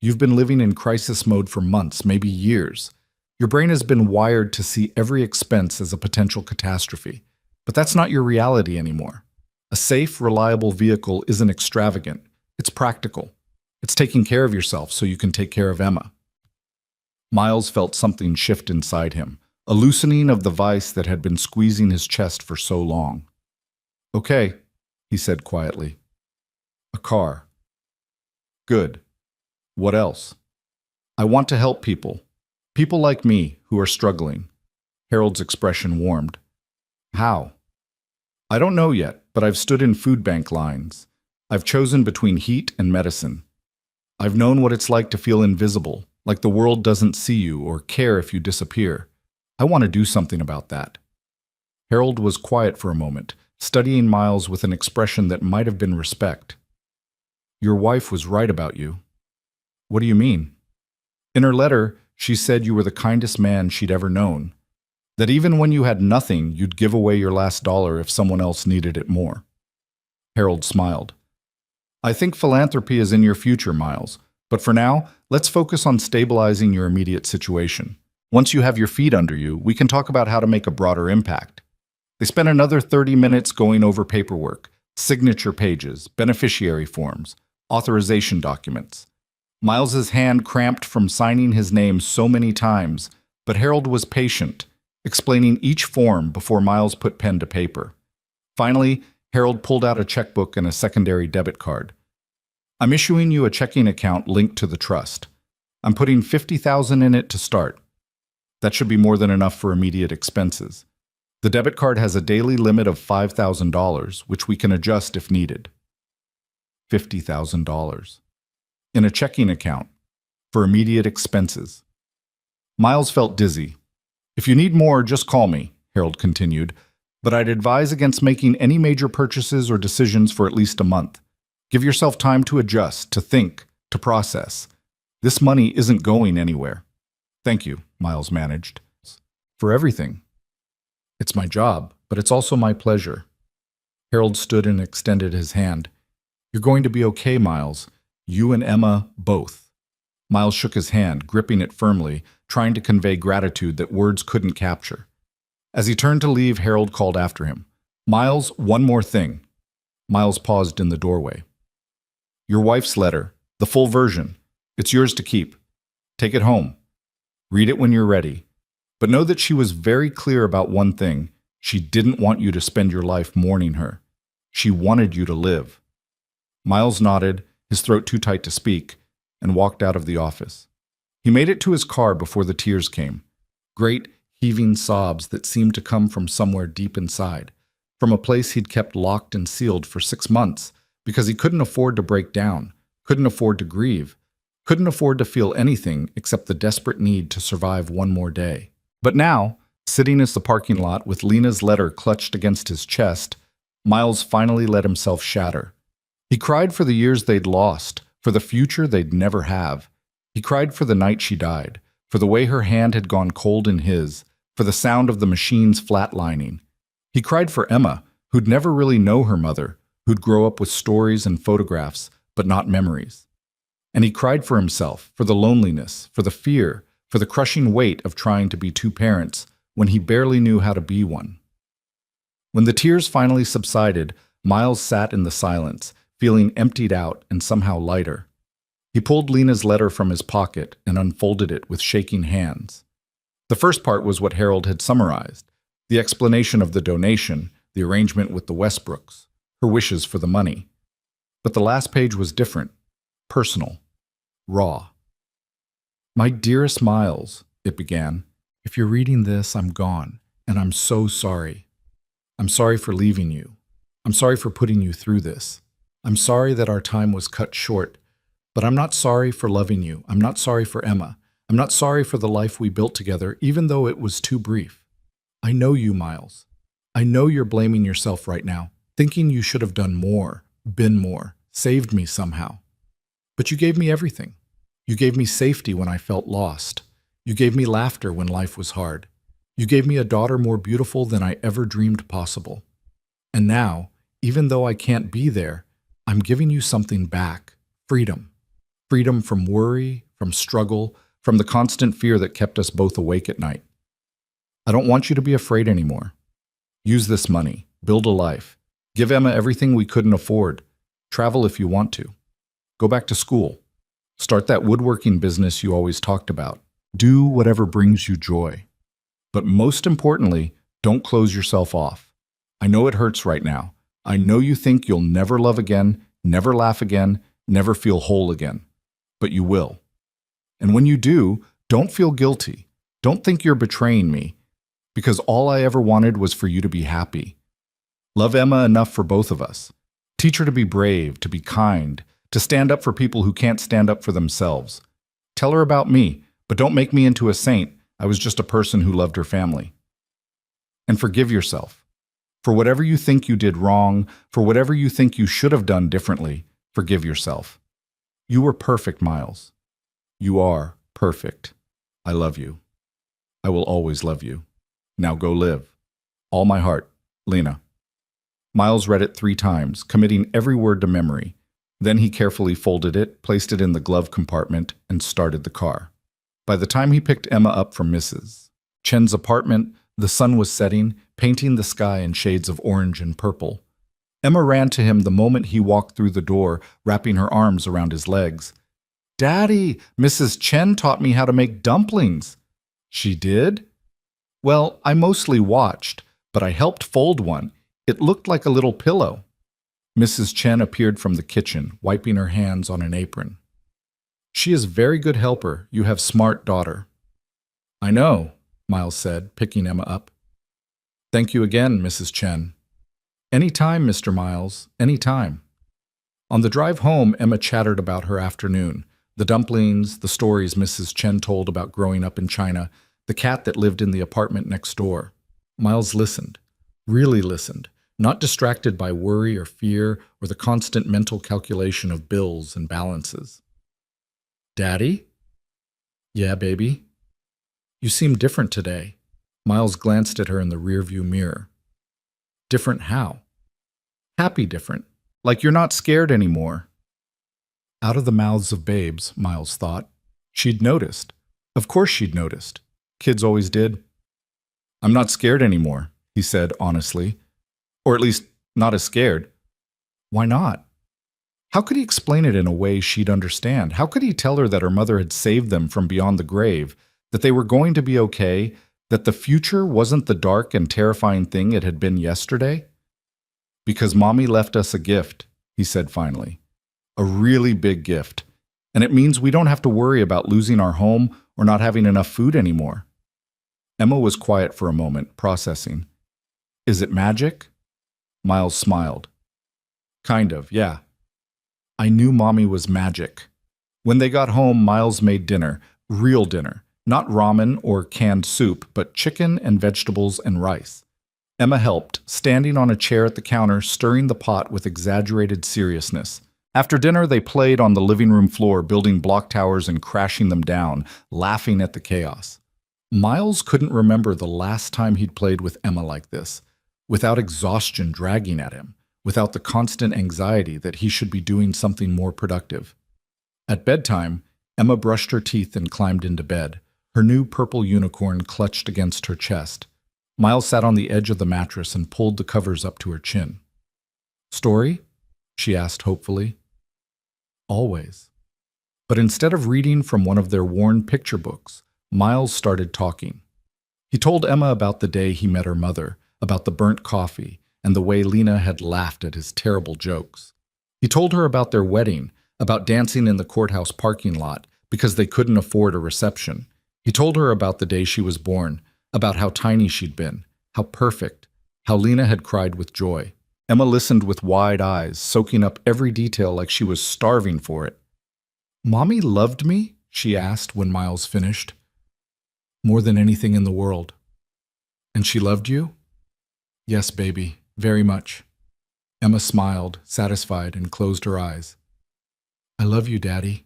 You've been living in crisis mode for months, maybe years. Your brain has been wired to see every expense as a potential catastrophe. But that's not your reality anymore. A safe, reliable vehicle isn't extravagant. It's practical. It's taking care of yourself so you can take care of Emma. Miles felt something shift inside him, a loosening of the vice that had been squeezing his chest for so long. Okay, he said quietly. A car. Good. What else? I want to help people. People like me who are struggling. Harold's expression warmed. How? I don't know yet, but I've stood in food bank lines. I've chosen between heat and medicine. I've known what it's like to feel invisible, like the world doesn't see you or care if you disappear. I want to do something about that. Harold was quiet for a moment, studying Miles with an expression that might have been respect. Your wife was right about you. What do you mean? In her letter, she said you were the kindest man she'd ever known. That even when you had nothing, you'd give away your last dollar if someone else needed it more. Harold smiled. I think philanthropy is in your future, Miles. But for now, let's focus on stabilizing your immediate situation. Once you have your feet under you, we can talk about how to make a broader impact. They spent another 30 minutes going over paperwork, signature pages, beneficiary forms, authorization documents. Miles's hand cramped from signing his name so many times, but Harold was patient, explaining each form before Miles put pen to paper. Finally, Harold pulled out a checkbook and a secondary debit card. I'm issuing you a checking account linked to the trust. I'm putting $50,000 in it to start. That should be more than enough for immediate expenses. The debit card has a daily limit of $5,000, which we can adjust if needed. $50,000. In a checking account, for immediate expenses. Miles felt dizzy. If you need more, just call me, Harold continued, but I'd advise against making any major purchases or decisions for at least a month. Give yourself time to adjust, to think, to process. This money isn't going anywhere. Thank you, Miles managed. For everything. It's my job, but it's also my pleasure. Harold stood and extended his hand. You're going to be okay, Miles. You and Emma, both. Miles shook his hand, gripping it firmly, trying to convey gratitude that words couldn't capture. As he turned to leave, Harold called after him. Miles, one more thing. Miles paused in the doorway. Your wife's letter, the full version. It's yours to keep. Take it home. Read it when you're ready. But know that she was very clear about one thing. She didn't want you to spend your life mourning her. She wanted you to live. Miles nodded, his throat too tight to speak, and walked out of the office. He made it to his car before the tears came. Great, heaving sobs that seemed to come from somewhere deep inside, from a place he'd kept locked and sealed for 6 months because he couldn't afford to break down, couldn't afford to grieve, couldn't afford to feel anything except the desperate need to survive one more day. But now, sitting in the parking lot with Lena's letter clutched against his chest, Miles finally let himself shatter. He cried for the years they'd lost, for the future they'd never have. He cried for the night she died, for the way her hand had gone cold in his, for the sound of the machine's flatlining. He cried for Emma, who'd never really know her mother, who'd grow up with stories and photographs, but not memories. And he cried for himself, for the loneliness, for the fear, for the crushing weight of trying to be two parents when he barely knew how to be one. When the tears finally subsided, Miles sat in the silence, feeling emptied out and somehow lighter. He pulled Lena's letter from his pocket and unfolded it with shaking hands. The first part was what Harold had summarized, the explanation of the donation, the arrangement with the Westbrooks, her wishes for the money. But the last page was different, personal, raw. My dearest Miles, it began, if you're reading this, I'm gone, and I'm so sorry. I'm sorry for leaving you. I'm sorry for putting you through this. I'm sorry that our time was cut short, but I'm not sorry for loving you. I'm not sorry for Emma. I'm not sorry for the life we built together, even though it was too brief. I know you, Miles. I know you're blaming yourself right now, thinking you should have done more, been more, saved me somehow. But you gave me everything. You gave me safety when I felt lost. You gave me laughter when life was hard. You gave me a daughter more beautiful than I ever dreamed possible. And now, even though I can't be there, I'm giving you something back, freedom. Freedom from worry, from struggle, from the constant fear that kept us both awake at night. I don't want you to be afraid anymore. Use this money, build a life, give Emma everything we couldn't afford, travel if you want to, go back to school, start that woodworking business you always talked about, do whatever brings you joy. But most importantly, don't close yourself off. I know it hurts right now. I know you think you'll never love again, never laugh again, never feel whole again. But you will. And when you do, don't feel guilty. Don't think you're betraying me, because all I ever wanted was for you to be happy. Love Emma enough for both of us. Teach her to be brave, to be kind, to stand up for people who can't stand up for themselves. Tell her about me, but don't make me into a saint. I was just a person who loved her family. And forgive yourself. For whatever you think you did wrong, for whatever you think you should have done differently, forgive yourself. You were perfect, Miles. You are perfect. I love you. I will always love you. Now go live. All my heart, Lena. Miles read it 3 times, committing every word to memory. Then he carefully folded it, placed it in the glove compartment, and started the car. By the time he picked Emma up from Mrs. Chen's apartment, the sun was setting, painting the sky in shades of orange and purple. Emma ran to him the moment he walked through the door, wrapping her arms around his legs. "Daddy, Mrs. Chen taught me how to make dumplings." "She did?" "Well, I mostly watched, but I helped fold one. It looked like a little pillow." Mrs. Chen appeared from the kitchen, wiping her hands on an apron. "She is very good helper. You have smart daughter." "I know. Miles said, picking Emma up. Thank you again, Mrs. Chen. Any time, Mr. Miles, any time. On the drive home, Emma chattered about her afternoon, the dumplings, the stories Mrs. Chen told about growing up in China, the cat that lived in the apartment next door. Miles listened, really listened, not distracted by worry or fear or the constant mental calculation of bills and balances. Daddy? Yeah, baby? You seem different today. Miles glanced at her in the rearview mirror. Different how? Happy different. Like you're not scared anymore. Out of the mouths of babes, Miles thought. She'd noticed. Of course she'd noticed. Kids always did. I'm not scared anymore, he said honestly. Or at least, not as scared. Why not? How could he explain it in a way she'd understand? How could he tell her that her mother had saved them from beyond the grave, that they were going to be okay, that the future wasn't the dark and terrifying thing it had been yesterday? Because Mommy left us a gift, he said finally. A really big gift. And it means we don't have to worry about losing our home or not having enough food anymore. Emma was quiet for a moment, processing. Is it magic? Miles smiled. Kind of, yeah. I knew Mommy was magic. When they got home, Miles made dinner, real dinner. Not ramen or canned soup, but chicken and vegetables and rice. Emma helped, standing on a chair at the counter, stirring the pot with exaggerated seriousness. After dinner, they played on the living room floor, building block towers and crashing them down, laughing at the chaos. Miles couldn't remember the last time he'd played with Emma like this, without exhaustion dragging at him, without the constant anxiety that he should be doing something more productive. At bedtime, Emma brushed her teeth and climbed into bed, her new purple unicorn clutched against her chest. Miles sat on the edge of the mattress and pulled the covers up to her chin. Story? She asked hopefully. Always. But instead of reading from one of their worn picture books, Miles started talking. He told Emma about the day he met her mother, about the burnt coffee, and the way Lena had laughed at his terrible jokes. He told her about their wedding, about dancing in the courthouse parking lot because they couldn't afford a reception. He told her about the day she was born, about how tiny she'd been, how perfect, how Lena had cried with joy. Emma listened with wide eyes, soaking up every detail like she was starving for it. Mommy loved me? She asked when Miles finished. More than anything in the world. And she loved you? Yes, baby, very much. Emma smiled, satisfied, and closed her eyes. I love you, Daddy.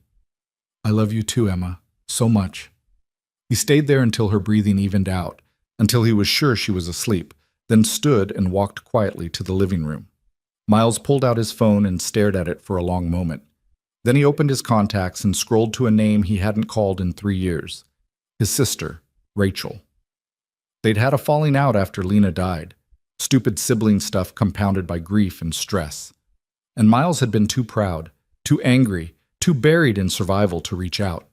I love you too, Emma, so much. He stayed there until her breathing evened out, until he was sure she was asleep, then stood and walked quietly to the living room. Miles pulled out his phone and stared at it for a long moment. Then he opened his contacts and scrolled to a name he hadn't called in 3 years. His sister, Rachel. They'd had a falling out after Lena died. Stupid sibling stuff compounded by grief and stress. And Miles had been too proud, too angry, too buried in survival to reach out.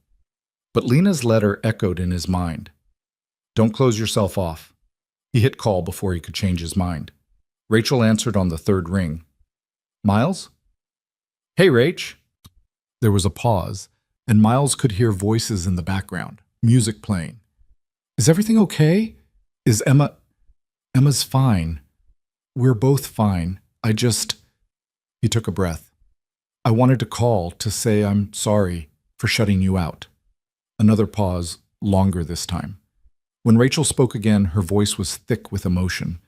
But Lena's letter echoed in his mind. Don't close yourself off. He hit call before he could change his mind. Rachel answered on the third ring. Miles? Hey, Rach. There was a pause, and Miles could hear voices in the background, music playing. Is everything okay? Is Emma... Emma's fine. We're both fine. He took a breath. I wanted to call to say I'm sorry for shutting you out. Another pause, longer this time. When Rachel spoke again, her voice was thick with emotion.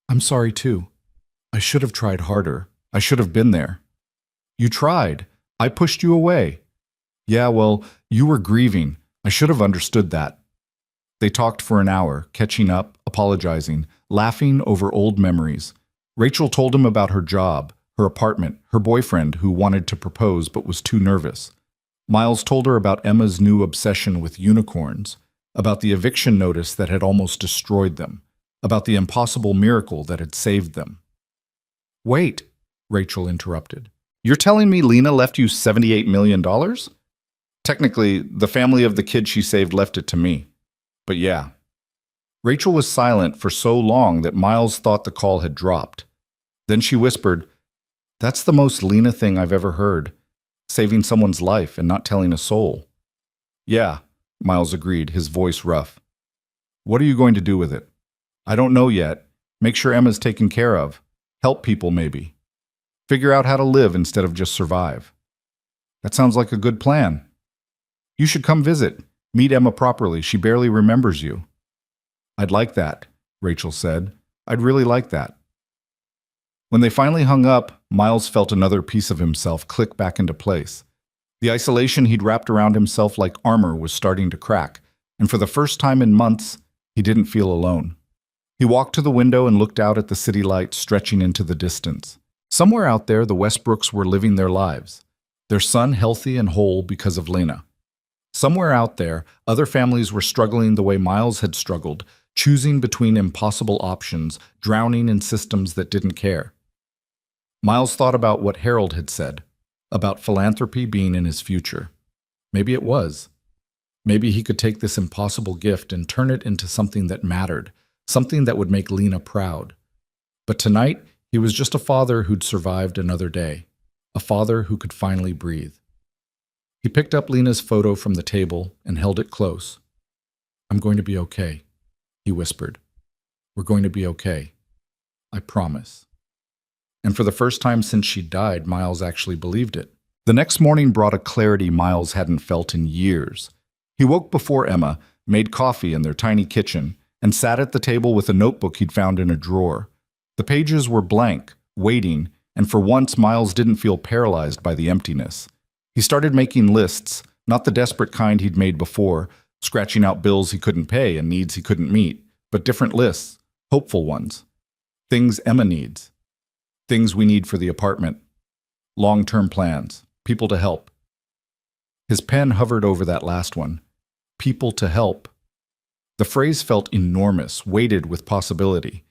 I'm sorry too. I should have tried harder. I should have been there. You tried. I pushed you away. Yeah, well, you were grieving. I should have understood that. They talked for an hour, catching up, apologizing, laughing over old memories. Rachel told him about her job, her apartment, her boyfriend who wanted to propose but was too nervous. Miles told her about Emma's new obsession with unicorns, about the eviction notice that had almost destroyed them, about the impossible miracle that had saved them. Wait, Rachel interrupted. You're telling me Lena left you $78 million? Technically, the family of the kid she saved left it to me. But yeah. Rachel was silent for so long that Miles thought the call had dropped. Then she whispered, That's the most Lena thing I've ever heard. Saving someone's life and not telling a soul. Yeah, Miles agreed, his voice rough. What are you going to do with it? I don't know yet. Make sure Emma's taken care of. Help people, maybe. Figure out how to live instead of just survive. That sounds like a good plan. You should come visit. Meet Emma properly. She barely remembers you. I'd like that, Rachel said. I'd really like that. When they finally hung up, Miles felt another piece of himself click back into place. The isolation he'd wrapped around himself like armor was starting to crack, and for the first time in months, he didn't feel alone. He walked to the window and looked out at the city lights stretching into the distance. Somewhere out there, the Westbrooks were living their lives, their son healthy and whole because of Lena. Somewhere out there, other families were struggling the way Miles had struggled, choosing between impossible options, drowning in systems that didn't care. Miles thought about what Harold had said, about philanthropy being in his future. Maybe it was. Maybe he could take this impossible gift and turn it into something that mattered, something that would make Lena proud. But tonight, he was just a father who'd survived another day, a father who could finally breathe. He picked up Lena's photo from the table and held it close. "I'm going to be okay," he whispered. "We're going to be okay. I promise." And for the first time since she died, Miles actually believed it. The next morning brought a clarity Miles hadn't felt in years. He woke before Emma, made coffee in their tiny kitchen, and sat at the table with a notebook he'd found in a drawer. The pages were blank, waiting, and for once Miles didn't feel paralyzed by the emptiness. He started making lists, not the desperate kind he'd made before, scratching out bills he couldn't pay and needs he couldn't meet, but different lists, hopeful ones. Things Emma needs. Things we need for the apartment. Long-term plans. People to help. His pen hovered over that last one. People to help. The phrase felt enormous, weighted with possibility.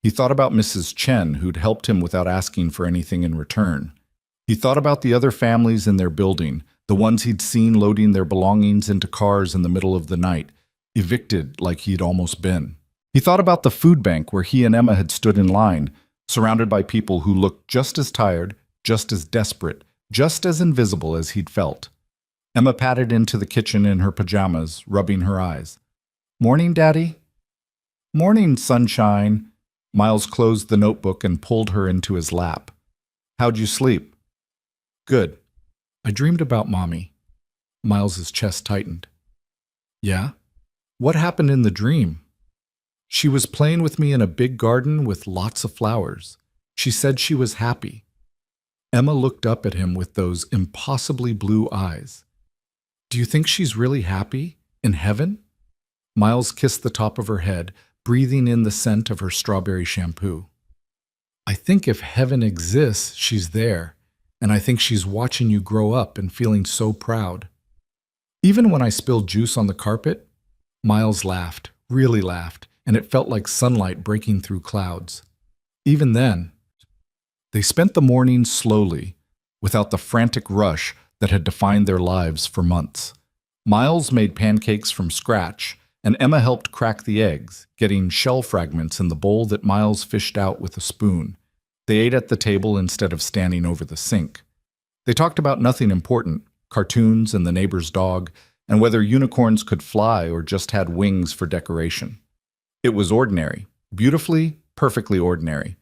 He thought about Mrs. Chen, who'd helped him without asking for anything in return. He thought about the other families in their building, the ones he'd seen loading their belongings into cars in the middle of the night, evicted like he'd almost been. He thought about the food bank where he and Emma had stood in line, surrounded by people who looked just as tired, just as desperate, just as invisible as he'd felt. Emma padded into the kitchen in her pajamas, rubbing her eyes. "Morning, Daddy." "Morning, sunshine." Miles closed the notebook and pulled her into his lap. "How'd you sleep?" "Good. I dreamed about Mommy." Miles's chest tightened. "Yeah? What happened in the dream?" "She was playing with me in a big garden with lots of flowers. She said she was happy." Emma looked up at him with those impossibly blue eyes. "Do you think she's really happy? In heaven?" Miles kissed the top of her head, breathing in the scent of her strawberry shampoo. "I think if heaven exists, she's there, and I think she's watching you grow up and feeling so proud." "Even when I spilled juice on the carpet?" Miles laughed, really laughed, and it felt like sunlight breaking through clouds. "Even then." They spent the morning slowly, without the frantic rush that had defined their lives for months. Miles made pancakes from scratch, and Emma helped crack the eggs, getting shell fragments in the bowl that Miles fished out with a spoon. They ate at the table instead of standing over the sink. They talked about nothing important, cartoons and the neighbor's dog, and whether unicorns could fly or just had wings for decoration. It was ordinary, beautifully, perfectly ordinary.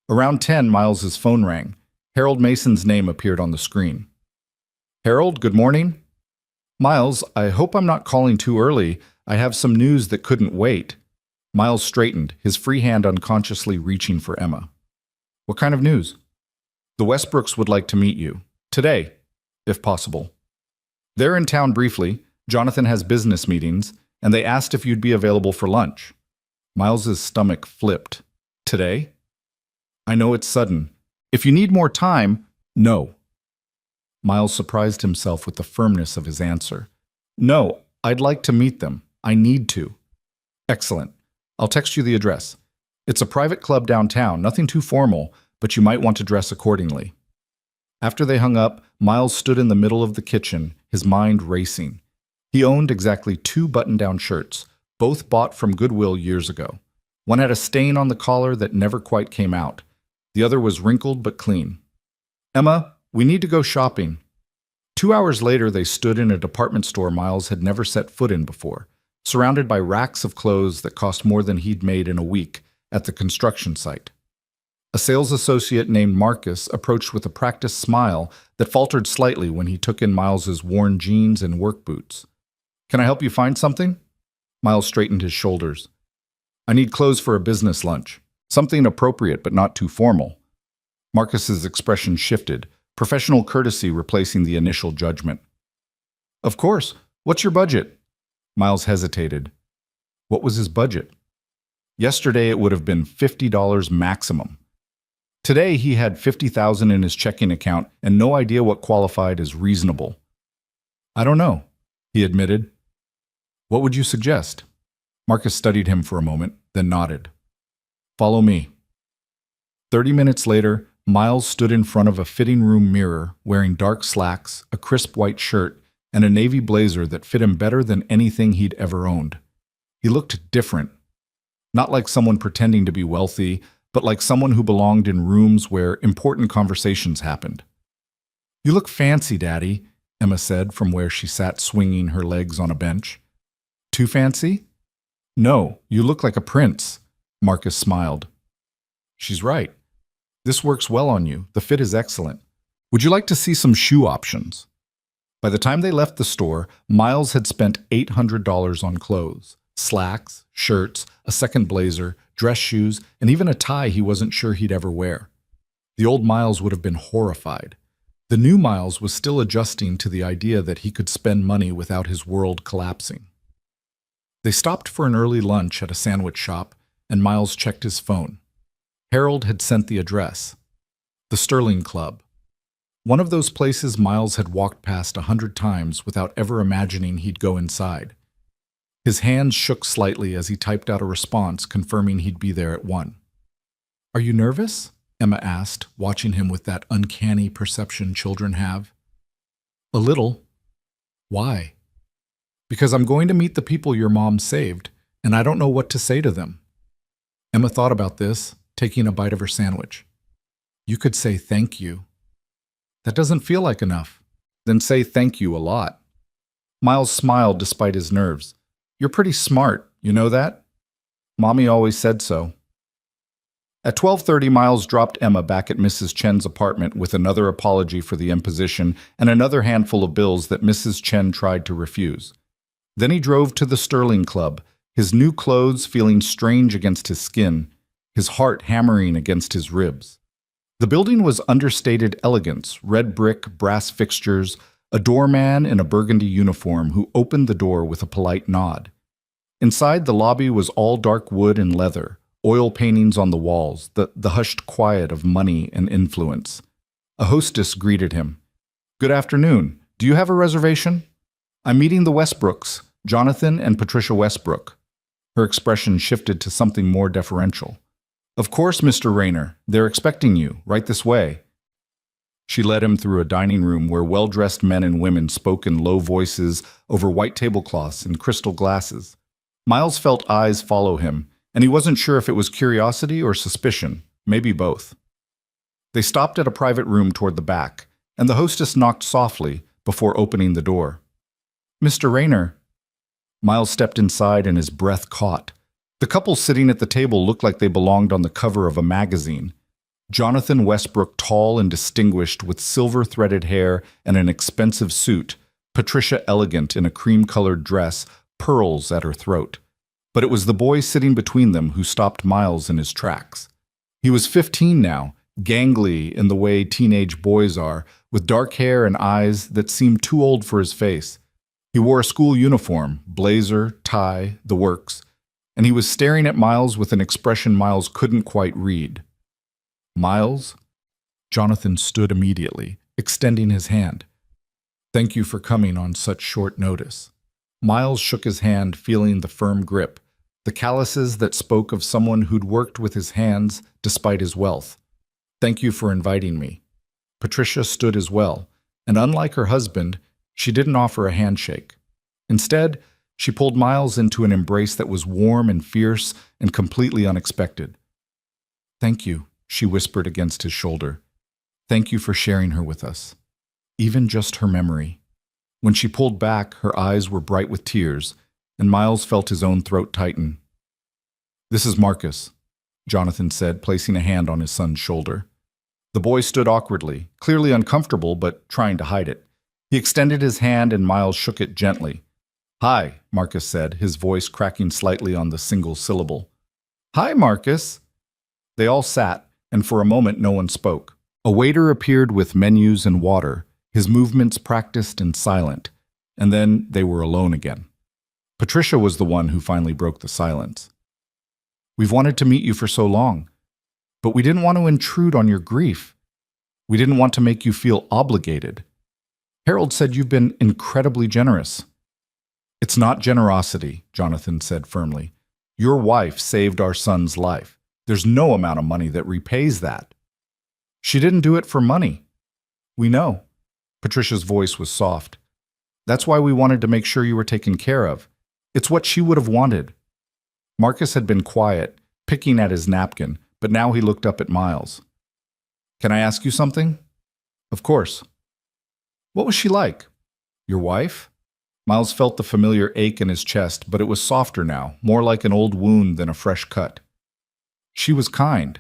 Around 10, Miles's phone rang. Harold Mason's name appeared on the screen. "Harold, good morning." "Miles, I hope I'm not calling too early. I have some news that couldn't wait." Miles straightened, his free hand unconsciously reaching for Emma. "What kind of news?" "The Westbrooks would like to meet you. Today, if possible. They're in town briefly. Jonathan has business meetings, and they asked if you'd be available for lunch." Miles's stomach flipped. "Today?" "I know it's sudden. If you need more time, no." Miles surprised himself with the firmness of his answer. "No, I'd like to meet them. I need to." "Excellent. I'll text you the address. It's a private club downtown, nothing too formal, but you might want to dress accordingly." After they hung up, Miles stood in the middle of the kitchen, his mind racing. He owned exactly 2 button-down shirts, both bought from Goodwill years ago. One had a stain on the collar that never quite came out. The other was wrinkled but clean. "Emma, we need to go shopping." 2 hours later, they stood in a department store Miles had never set foot in before. surrounded by racks of clothes that cost more than he'd made in a week at the construction site. A sales associate named Marcus approached with a practiced smile that faltered slightly when he took in Miles's worn jeans and work boots. "Can I help you find something?" Miles straightened his shoulders. "I need clothes for a business lunch. Something appropriate but not too formal." Marcus's expression shifted, professional courtesy replacing the initial judgment. "Of course. What's your budget?" Miles hesitated. What was his budget? Yesterday it would have been $50 maximum. Today he had $50,000 in his checking account and no idea what qualified as reasonable. "I don't know," he admitted. "What would you suggest?" Marcus studied him for a moment, then nodded. "Follow me." 30 minutes later, Miles stood in front of a fitting room mirror, wearing dark slacks, a crisp white shirt, and a navy blazer that fit him better than anything he'd ever owned. He looked different. Not like someone pretending to be wealthy, but like someone who belonged in rooms where important conversations happened. "You look fancy, Daddy," Emma said from where she sat swinging her legs on a bench. "Too fancy?" "No, you look like a prince," Marcus smiled. "She's right. This works well on you. The fit is excellent. Would you like to see some shoe options?" By the time they left the store, Miles had spent $800 on clothes. Slacks, shirts, a second blazer, dress shoes, and even a tie he wasn't sure he'd ever wear. The old Miles would have been horrified. The new Miles was still adjusting to the idea that he could spend money without his world collapsing. They stopped for an early lunch at a sandwich shop, and Miles checked his phone. Harold had sent the address. The Sterling Club. One of those places Miles had walked past 100 times without ever imagining he'd go inside. His hands shook slightly as he typed out a response confirming he'd be there at 1. "Are you nervous?" Emma asked, watching him with that uncanny perception children have. "A little." "Why?" "Because I'm going to meet the people your mom saved, and I don't know what to say to them." Emma thought about this, taking a bite of her sandwich. "You could say thank you." "That doesn't feel like enough." "Then say thank you a lot." Miles smiled despite his nerves. "You're pretty smart, you know that?" "Mommy always said so." At 12:30, Miles dropped Emma back at Mrs. Chen's apartment with another apology for the imposition and another handful of bills that Mrs. Chen tried to refuse. Then he drove to the Sterling Club, his new clothes feeling strange against his skin, his heart hammering against his ribs. The building was understated elegance, red brick, brass fixtures, a doorman in a burgundy uniform who opened the door with a polite nod. Inside, the lobby was all dark wood and leather, oil paintings on the walls, the hushed quiet of money and influence. A hostess greeted him. "Good afternoon. Do you have a reservation?" "I'm meeting the Westbrooks, Jonathan and Patricia Westbrook." Her expression shifted to something more deferential. "Of course, Mr. Rayner. They're expecting you. Right this way." She led him through a dining room where well-dressed men and women spoke in low voices over white tablecloths and crystal glasses. Miles felt eyes follow him, and he wasn't sure if it was curiosity or suspicion, maybe both. They stopped at a private room toward the back, and the hostess knocked softly before opening the door. "Mr. Rayner." Miles stepped inside and his breath caught. The couple sitting at the table looked like they belonged on the cover of a magazine. Jonathan Westbrook, tall and distinguished with silver-threaded hair and an expensive suit, Patricia elegant in a cream-colored dress, pearls at her throat. But it was the boy sitting between them who stopped Miles in his tracks. He was 15 now, gangly in the way teenage boys are, with dark hair and eyes that seemed too old for his face. He wore a school uniform, blazer, tie, the works, and he was staring at Miles with an expression Miles couldn't quite read. "Miles?" Jonathan stood immediately, extending his hand. "Thank you for coming on such short notice." Miles shook his hand, feeling the firm grip, the calluses that spoke of someone who'd worked with his hands despite his wealth. "Thank you for inviting me." Patricia stood as well, and unlike her husband, she didn't offer a handshake. Instead, she pulled Miles into an embrace that was warm and fierce and completely unexpected. "Thank you," she whispered against his shoulder. "Thank you for sharing her with us. Even just her memory." When she pulled back, her eyes were bright with tears, and Miles felt his own throat tighten. "This is Marcus," Jonathan said, placing a hand on his son's shoulder. The boy stood awkwardly, clearly uncomfortable but trying to hide it. He extended his hand and Miles shook it gently. "Hi," Marcus said, his voice cracking slightly on the single syllable. "Hi, Marcus." They all sat, and for a moment no one spoke. A waiter appeared with menus and water, his movements practiced and silent, and then they were alone again. Patricia was the one who finally broke the silence. "We've wanted to meet you for so long, but we didn't want to intrude on your grief. We didn't want to make you feel obligated. Harold said you've been incredibly generous." "It's not generosity," Jonathan said firmly. "Your wife saved our son's life. There's no amount of money that repays that." "She didn't do it for money." "We know." Patricia's voice was soft. "That's why we wanted to make sure you were taken care of. It's what she would have wanted." Marcus had been quiet, picking at his napkin, but now he looked up at Miles. "Can I ask you something?" "Of course." "What was she like?" "Your wife?" Miles felt the familiar ache in his chest, but it was softer now, more like an old wound than a fresh cut. "She was kind.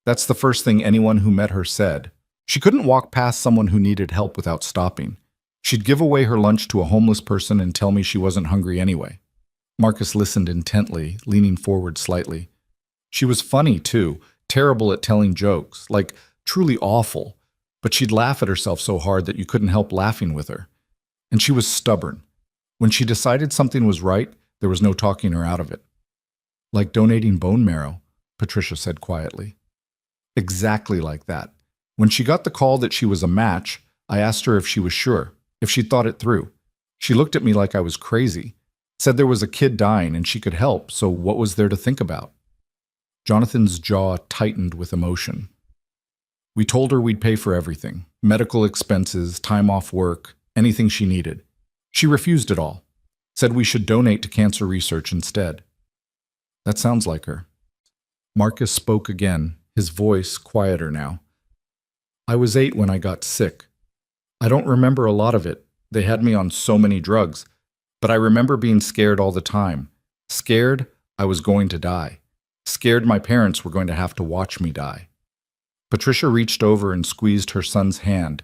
That's the first thing anyone who met her said. She couldn't walk past someone who needed help without stopping. She'd give away her lunch to a homeless person and tell me she wasn't hungry anyway." Marcus listened intently, leaning forward slightly. "She was funny, too, terrible at telling jokes, like truly awful, but she'd laugh at herself so hard that you couldn't help laughing with her. And she was stubborn. When she decided something was right, there was no talking her out of it." "Like donating bone marrow," Patricia said quietly. "Exactly like that. When she got the call that she was a match, I asked her if she was sure, if she'd thought it through. She looked at me like I was crazy, said there was a kid dying and she could help, so what was there to think about?" Jonathan's jaw tightened with emotion. "We told her we'd pay for everything, medical expenses, time off work, anything she needed. She refused it all, said we should donate to cancer research instead." "That sounds like her." Marcus spoke again, his voice quieter now. "I was 8 when I got sick. I don't remember a lot of it. They had me on so many drugs. But I remember being scared all the time. Scared I was going to die. Scared my parents were going to have to watch me die." Patricia reached over and squeezed her son's hand.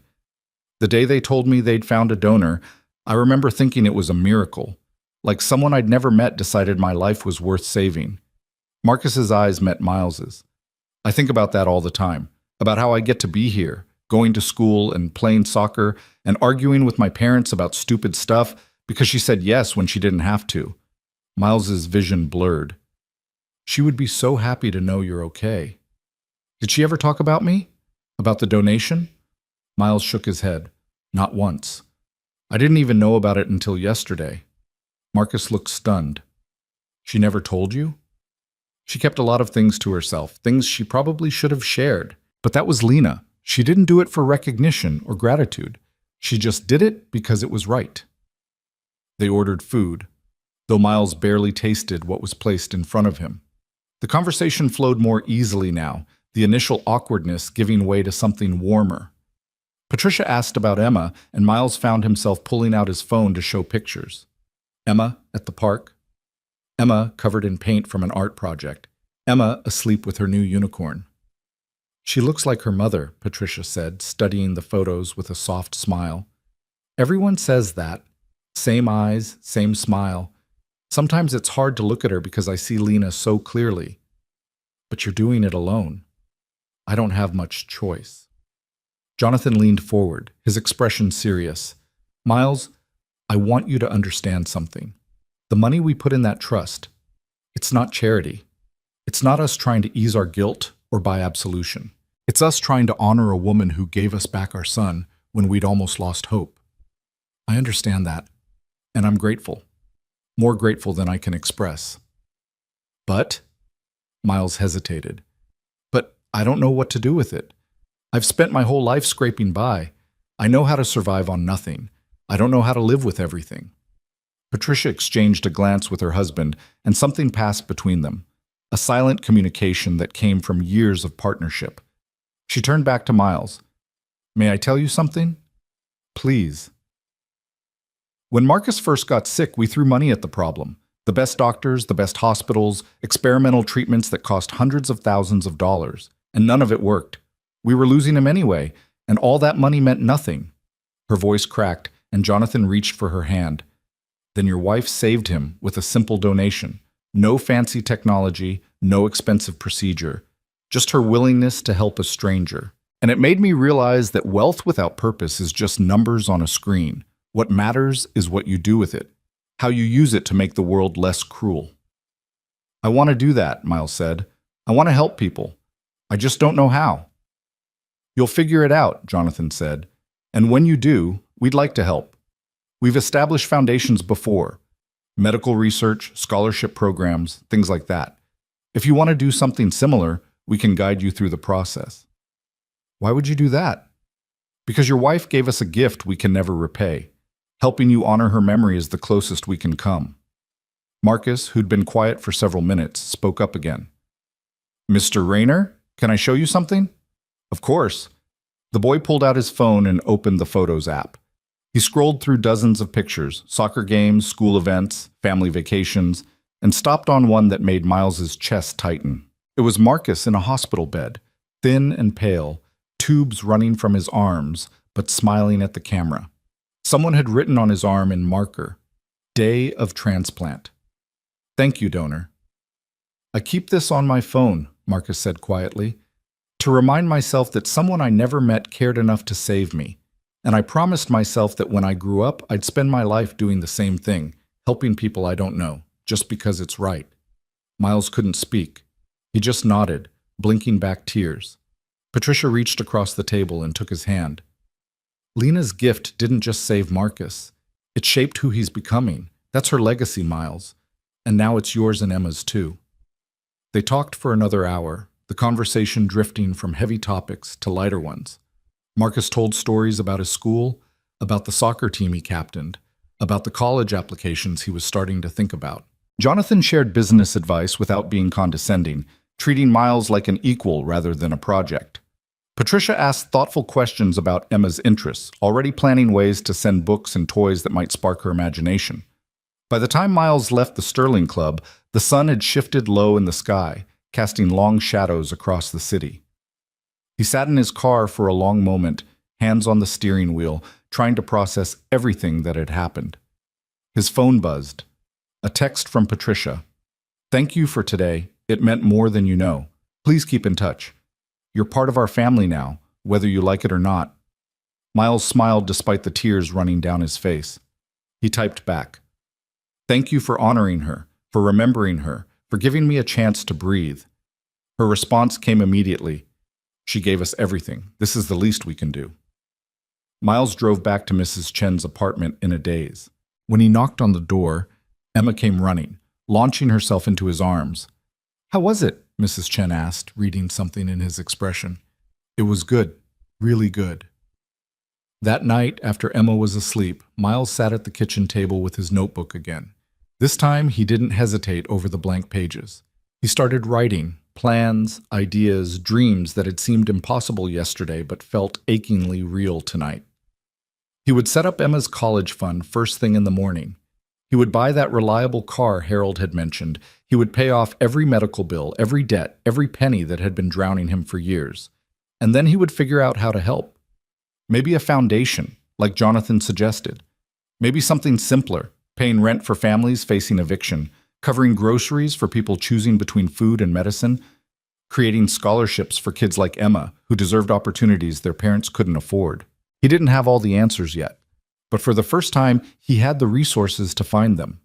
"The day they told me they'd found a donor, I remember thinking it was a miracle. Like someone I'd never met decided my life was worth saving." Marcus's eyes met Miles's. "I think about that all the time, about how I get to be here, going to school and playing soccer and arguing with my parents about stupid stuff because she said yes when she didn't have to." Miles's vision blurred. "She would be so happy to know you're okay." "Did she ever talk about me? About the donation?" Miles shook his head. "Not once. I didn't even know about it until yesterday." Marcus looked stunned. "She never told you?" "She kept a lot of things to herself, things she probably should have shared. But that was Lena. She didn't do it for recognition or gratitude. She just did it because it was right." They ordered food, though Miles barely tasted what was placed in front of him. The conversation flowed more easily now, the initial awkwardness giving way to something warmer. Patricia asked about Emma, and Miles found himself pulling out his phone to show pictures. Emma at the park. Emma covered in paint from an art project. Emma asleep with her new unicorn. "She looks like her mother," Patricia said, studying the photos with a soft smile. "Everyone says that. Same eyes, same smile. Sometimes it's hard to look at her because I see Lena so clearly. But you're doing it alone. I don't have much choice." Jonathan leaned forward, his expression serious. "Miles, I want you to understand something. The money we put in that trust, it's not charity. It's not us trying to ease our guilt or buy absolution. It's us trying to honor a woman who gave us back our son when we'd almost lost hope. I understand that, and I'm grateful. More grateful than I can express." "But?" Miles hesitated. "But I don't know what to do with it. I've spent my whole life scraping by. I know how to survive on nothing. I don't know how to live with everything." Patricia exchanged a glance with her husband, and something passed between them, a silent communication that came from years of partnership. She turned back to Miles. "May I tell you something?" "Please." "When Marcus first got sick, we threw money at the problem. The best doctors, the best hospitals, experimental treatments that cost hundreds of thousands of dollars, and none of it worked. We were losing him anyway, and all that money meant nothing. Her voice cracked, and Jonathan reached for her hand. Then your wife saved him with a simple donation. No fancy technology, no expensive procedure, just her willingness to help a stranger. And it made me realize that wealth without purpose is just numbers on a screen. What matters is what you do with it, how you use it to make the world less cruel. I want to do that, Miles said. I want to help people. I just don't know how. You'll figure it out, Jonathan said. And when you do, we'd like to help. We've established foundations before. Medical research, scholarship programs, things like that. If you want to do something similar, we can guide you through the process. Why would you do that? Because your wife gave us a gift we can never repay. Helping you honor her memory is the closest we can come. Marcus, who'd been quiet for several minutes, spoke up again. Mr. Rayner, can I show you something? Of course. The boy pulled out his phone and opened the Photos app. He scrolled through dozens of pictures, soccer games, school events, family vacations, and stopped on one that made Miles's chest tighten. It was Marcus in a hospital bed, thin and pale, tubes running from his arms, but smiling at the camera. Someone had written on his arm in marker, "Day of Transplant." "Thank you, donor." "I keep this on my phone," Marcus said quietly, "to remind myself that someone I never met cared enough to save me. And I promised myself that when I grew up, I'd spend my life doing the same thing, helping people I don't know, just because it's right." Miles couldn't speak. He just nodded, blinking back tears. Patricia reached across the table and took his hand. Lena's gift didn't just save Marcus. It shaped who he's becoming. That's her legacy, Miles. And now it's yours and Emma's too. They talked for another hour, the conversation drifting from heavy topics to lighter ones. Marcus told stories about his school, about the soccer team he captained, about the college applications he was starting to think about. Jonathan shared business advice without being condescending, treating Miles like an equal rather than a project. Patricia asked thoughtful questions about Emma's interests, already planning ways to send books and toys that might spark her imagination. By the time Miles left the Sterling Club, the sun had shifted low in the sky, casting long shadows across the city. He sat in his car for a long moment, hands on the steering wheel, trying to process everything that had happened. His phone buzzed. A text from Patricia. "Thank you for today. It meant more than you know. Please keep in touch. You're part of our family now, whether you like it or not." Miles smiled despite the tears running down his face. He typed back, "Thank you for honoring her, for remembering her, for giving me a chance to breathe." Her response came immediately. "She gave us everything. This is the least we can do." Miles drove back to Mrs. Chen's apartment in a daze. When he knocked on the door, Emma came running, launching herself into his arms. "How was it?" Mrs. Chen asked, reading something in his expression. "It was good, really good." That night, after Emma was asleep, Miles sat at the kitchen table with his notebook again. This time, he didn't hesitate over the blank pages. He started writing, plans, ideas, dreams that had seemed impossible yesterday but felt achingly real tonight. He would set up Emma's college fund first thing in the morning. He would buy that reliable car Harold had mentioned. He would pay off every medical bill, every debt, every penny that had been drowning him for years. And then he would figure out how to help. Maybe a foundation, like Jonathan suggested. Maybe something simpler, paying rent for families facing eviction, covering groceries for people choosing between food and medicine, creating scholarships for kids like Emma, who deserved opportunities their parents couldn't afford. He didn't have all the answers yet, but for the first time, he had the resources to find them.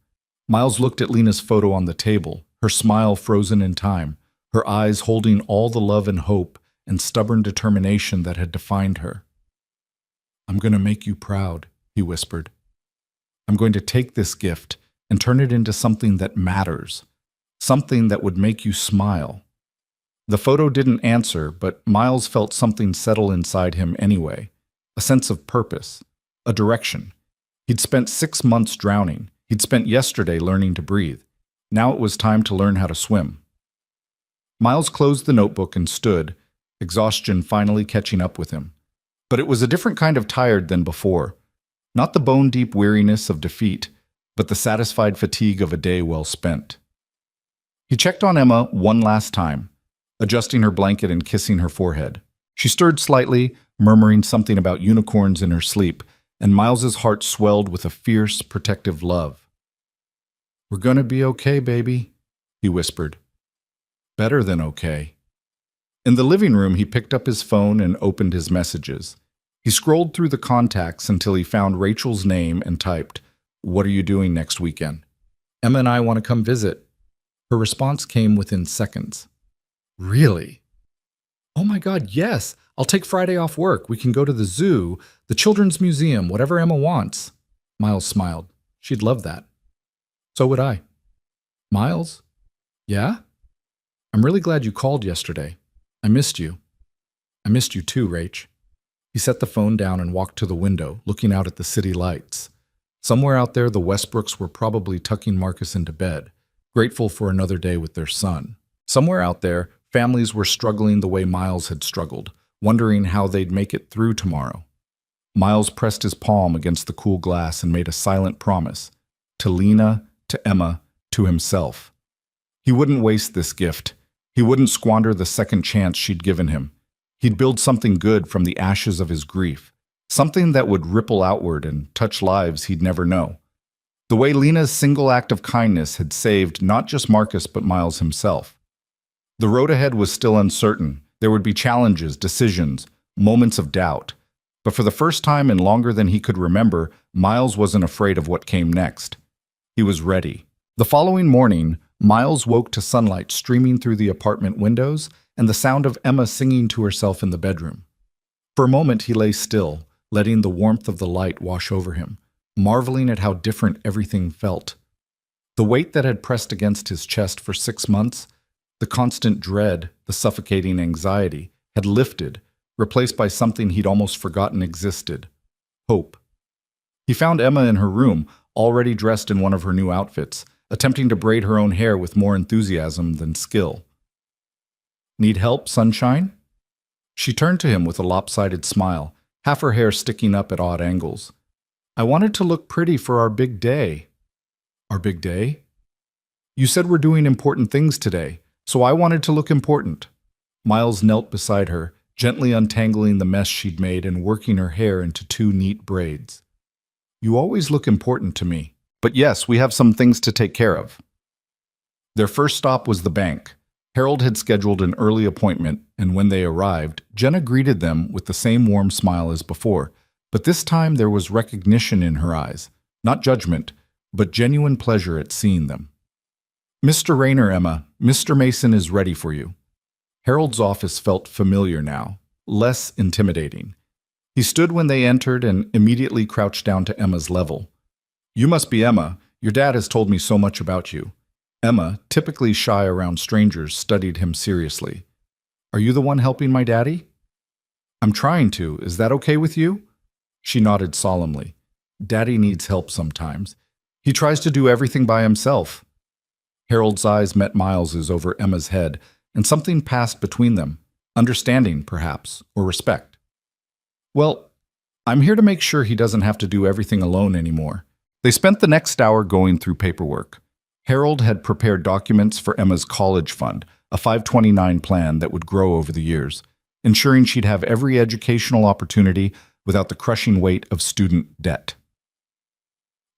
Miles looked at Lena's photo on the table, her smile frozen in time, her eyes holding all the love and hope and stubborn determination that had defined her. "I'm going to make you proud," he whispered. "I'm going to take this gift and turn it into something that matters, something that would make you smile." The photo didn't answer, but Miles felt something settle inside him anyway, a sense of purpose, a direction. He'd spent 6 months drowning. He'd spent yesterday learning to breathe. Now it was time to learn how to swim. Miles closed the notebook and stood, exhaustion finally catching up with him. But it was a different kind of tired than before. Not the bone-deep weariness of defeat, but the satisfied fatigue of a day well spent. He checked on Emma one last time, adjusting her blanket and kissing her forehead. She stirred slightly, murmuring something about unicorns in her sleep, and Miles's heart swelled with a fierce, protective love. "We're gonna be okay, baby," he whispered. "Better than okay." In the living room, he picked up his phone and opened his messages. He scrolled through the contacts until he found Rachel's name and typed, "What are you doing next weekend?" "Emma and I want to come visit." Her response came within seconds. "Really?" "Oh my God, yes! I'll take Friday off work. We can go to the zoo, the children's museum, whatever Emma wants." Miles smiled. She'd love that. So would I. "Miles? Yeah? I'm really glad you called yesterday. I missed you." "I missed you too, Rach." He set the phone down and walked to the window, looking out at the city lights. Somewhere out there, the Westbrooks were probably tucking Marcus into bed, grateful for another day with their son. Somewhere out there, families were struggling the way Miles had struggled, wondering how they'd make it through tomorrow. Miles pressed his palm against the cool glass and made a silent promise, to Lena, to Emma, to himself. He wouldn't waste this gift. He wouldn't squander the second chance she'd given him. He'd build something good from the ashes of his grief, something that would ripple outward and touch lives he'd never know. The way Lena's single act of kindness had saved not just Marcus but Miles himself. The road ahead was still uncertain. There would be challenges, decisions, moments of doubt. But for the first time in longer than he could remember, Miles wasn't afraid of what came next. He was ready. The following morning, Miles woke to sunlight streaming through the apartment windows and the sound of Emma singing to herself in the bedroom. For a moment he lay still, letting the warmth of the light wash over him, marveling at how different everything felt. The weight that had pressed against his chest for 6 months, the constant dread, the suffocating anxiety, had lifted, replaced by something he'd almost forgotten existed: hope. He found Emma in her room, already dressed in one of her new outfits, attempting to braid her own hair with more enthusiasm than skill. "Need help, sunshine?" She turned to him with a lopsided smile, half her hair sticking up at odd angles. "I wanted to look pretty for our big day." "Our big day?" "You said we're doing important things today, so I wanted to look important." Miles knelt beside her, gently untangling the mess she'd made and working her hair into 2 neat braids. "You always look important to me. But yes, we have some things to take care of." Their first stop was the bank. Harold had scheduled an early appointment, and when they arrived, Jenna greeted them with the same warm smile as before, but this time there was recognition in her eyes, not judgment, but genuine pleasure at seeing them. "Mr. Rayner, Emma, Mr. Mason is ready for you." Harold's office felt familiar now, less intimidating. He stood when they entered and immediately crouched down to Emma's level. "You must be Emma. Your dad has told me so much about you." Emma, typically shy around strangers, studied him seriously. "Are you the one helping my daddy?" "I'm trying to. Is that okay with you?" She nodded solemnly. "Daddy needs help sometimes. He tries to do everything by himself." Harold's eyes met Miles's over Emma's head, and something passed between them, understanding, perhaps, or respect. "Well, I'm here to make sure he doesn't have to do everything alone anymore." They spent the next hour going through paperwork. Harold had prepared documents for Emma's college fund, a 529 plan that would grow over the years, ensuring she'd have every educational opportunity without the crushing weight of student debt.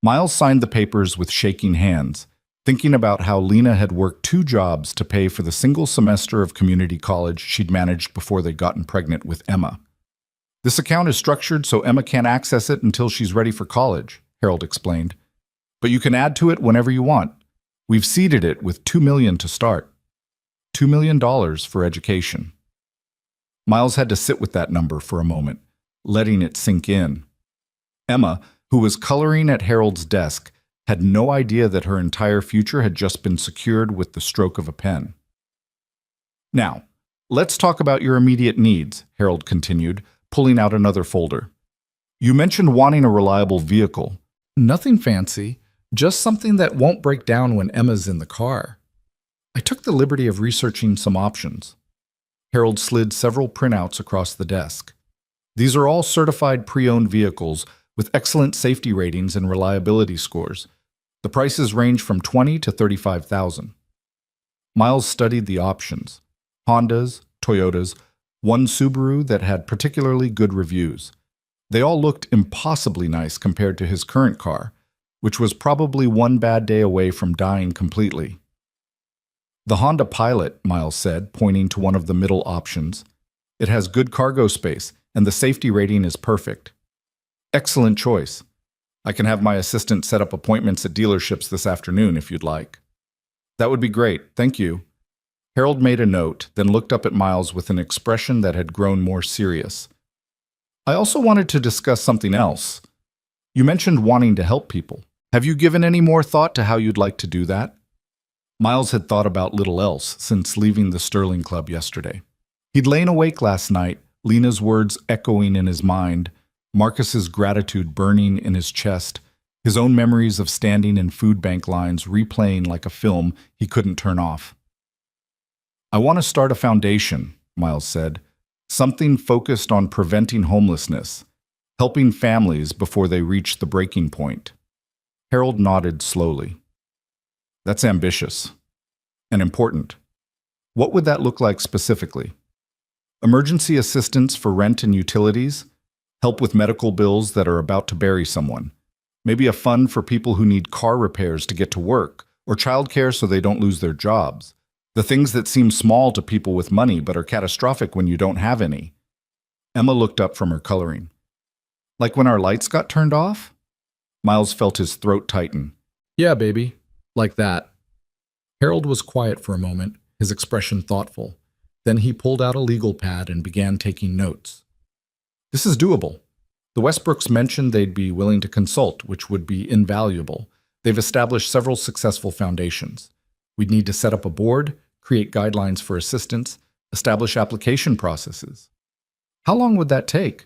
Miles signed the papers with shaking hands, thinking about how Lena had worked 2 jobs to pay for the single semester of community college she'd managed before they'd gotten pregnant with Emma. "This account is structured so Emma can't access it until she's ready for college," Harold explained. "But you can add to it whenever you want. We've seeded it with $2 million to start. $2 million for education." Miles had to sit with that number for a moment, letting it sink in. Emma, who was coloring at Harold's desk, had no idea that her entire future had just been secured with the stroke of a pen. "Now, let's talk about your immediate needs," Harold continued, pulling out another folder. "You mentioned wanting a reliable vehicle." "Nothing fancy. Just something that won't break down when Emma's in the car." I took the liberty of researching some options. Harold slid several printouts across the desk. "These are all certified pre-owned vehicles with excellent safety ratings and reliability scores. The prices range from $20,000 to $35,000. Miles studied the options: Hondas, Toyotas, one Subaru that had particularly good reviews. They all looked impossibly nice compared to his current car, which was probably one bad day away from dying completely. The Honda Pilot, Miles said, pointing to one of the middle options. It has good cargo space, and the safety rating is perfect. Excellent choice. I can have my assistant set up appointments at dealerships this afternoon if you'd like. That would be great, thank you. Harold made a note, then looked up at Miles with an expression that had grown more serious. I also wanted to discuss something else. You mentioned wanting to help people. Have you given any more thought to how you'd like to do that? Miles had thought about little else since leaving the Sterling Club yesterday. He'd lain awake last night, Lena's words echoing in his mind, Marcus's gratitude burning in his chest, his own memories of standing in food bank lines replaying like a film he couldn't turn off. I want to start a foundation, Miles said, something focused on preventing homelessness, helping families before they reach the breaking point. Harold nodded slowly. That's ambitious and important. What would that look like specifically? Emergency assistance for rent and utilities, help with medical bills that are about to bury someone, maybe a fund for people who need car repairs to get to work, or childcare so they don't lose their jobs. The things that seem small to people with money but are catastrophic when you don't have any. Emma looked up from her coloring. Like when our lights got turned off? Miles felt his throat tighten. Yeah, baby. Like that. Harold was quiet for a moment, his expression thoughtful. Then he pulled out a legal pad and began taking notes. This is doable. The Westbrooks mentioned they'd be willing to consult, which would be invaluable. They've established several successful foundations. We'd need to set up a board, create guidelines for assistance, establish application processes. How long would that take?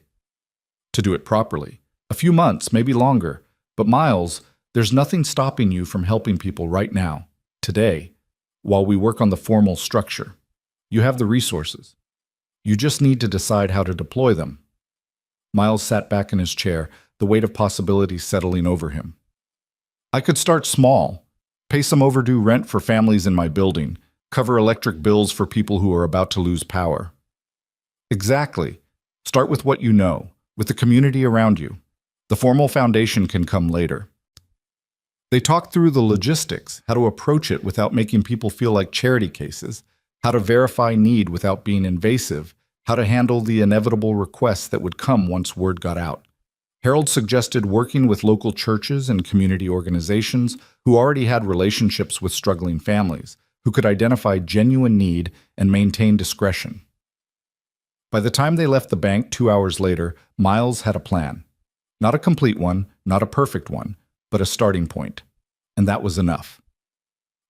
To do it properly. A few months, maybe longer. But Miles, there's nothing stopping you from helping people right now, today, while we work on the formal structure. You have the resources. You just need to decide how to deploy them. Miles sat back in his chair, the weight of possibilities settling over him. I could start small, pay some overdue rent for families in my building, cover electric bills for people who are about to lose power. Exactly. Start with what you know, with the community around you. The formal foundation can come later. They talked through the logistics, how to approach it without making people feel like charity cases, how to verify need without being invasive, how to handle the inevitable requests that would come once word got out. Harold suggested working with local churches and community organizations who already had relationships with struggling families, who could identify genuine need and maintain discretion. By the time they left the bank 2 hours later, Miles had a plan. Not a complete one, not a perfect one, but a starting point. And that was enough.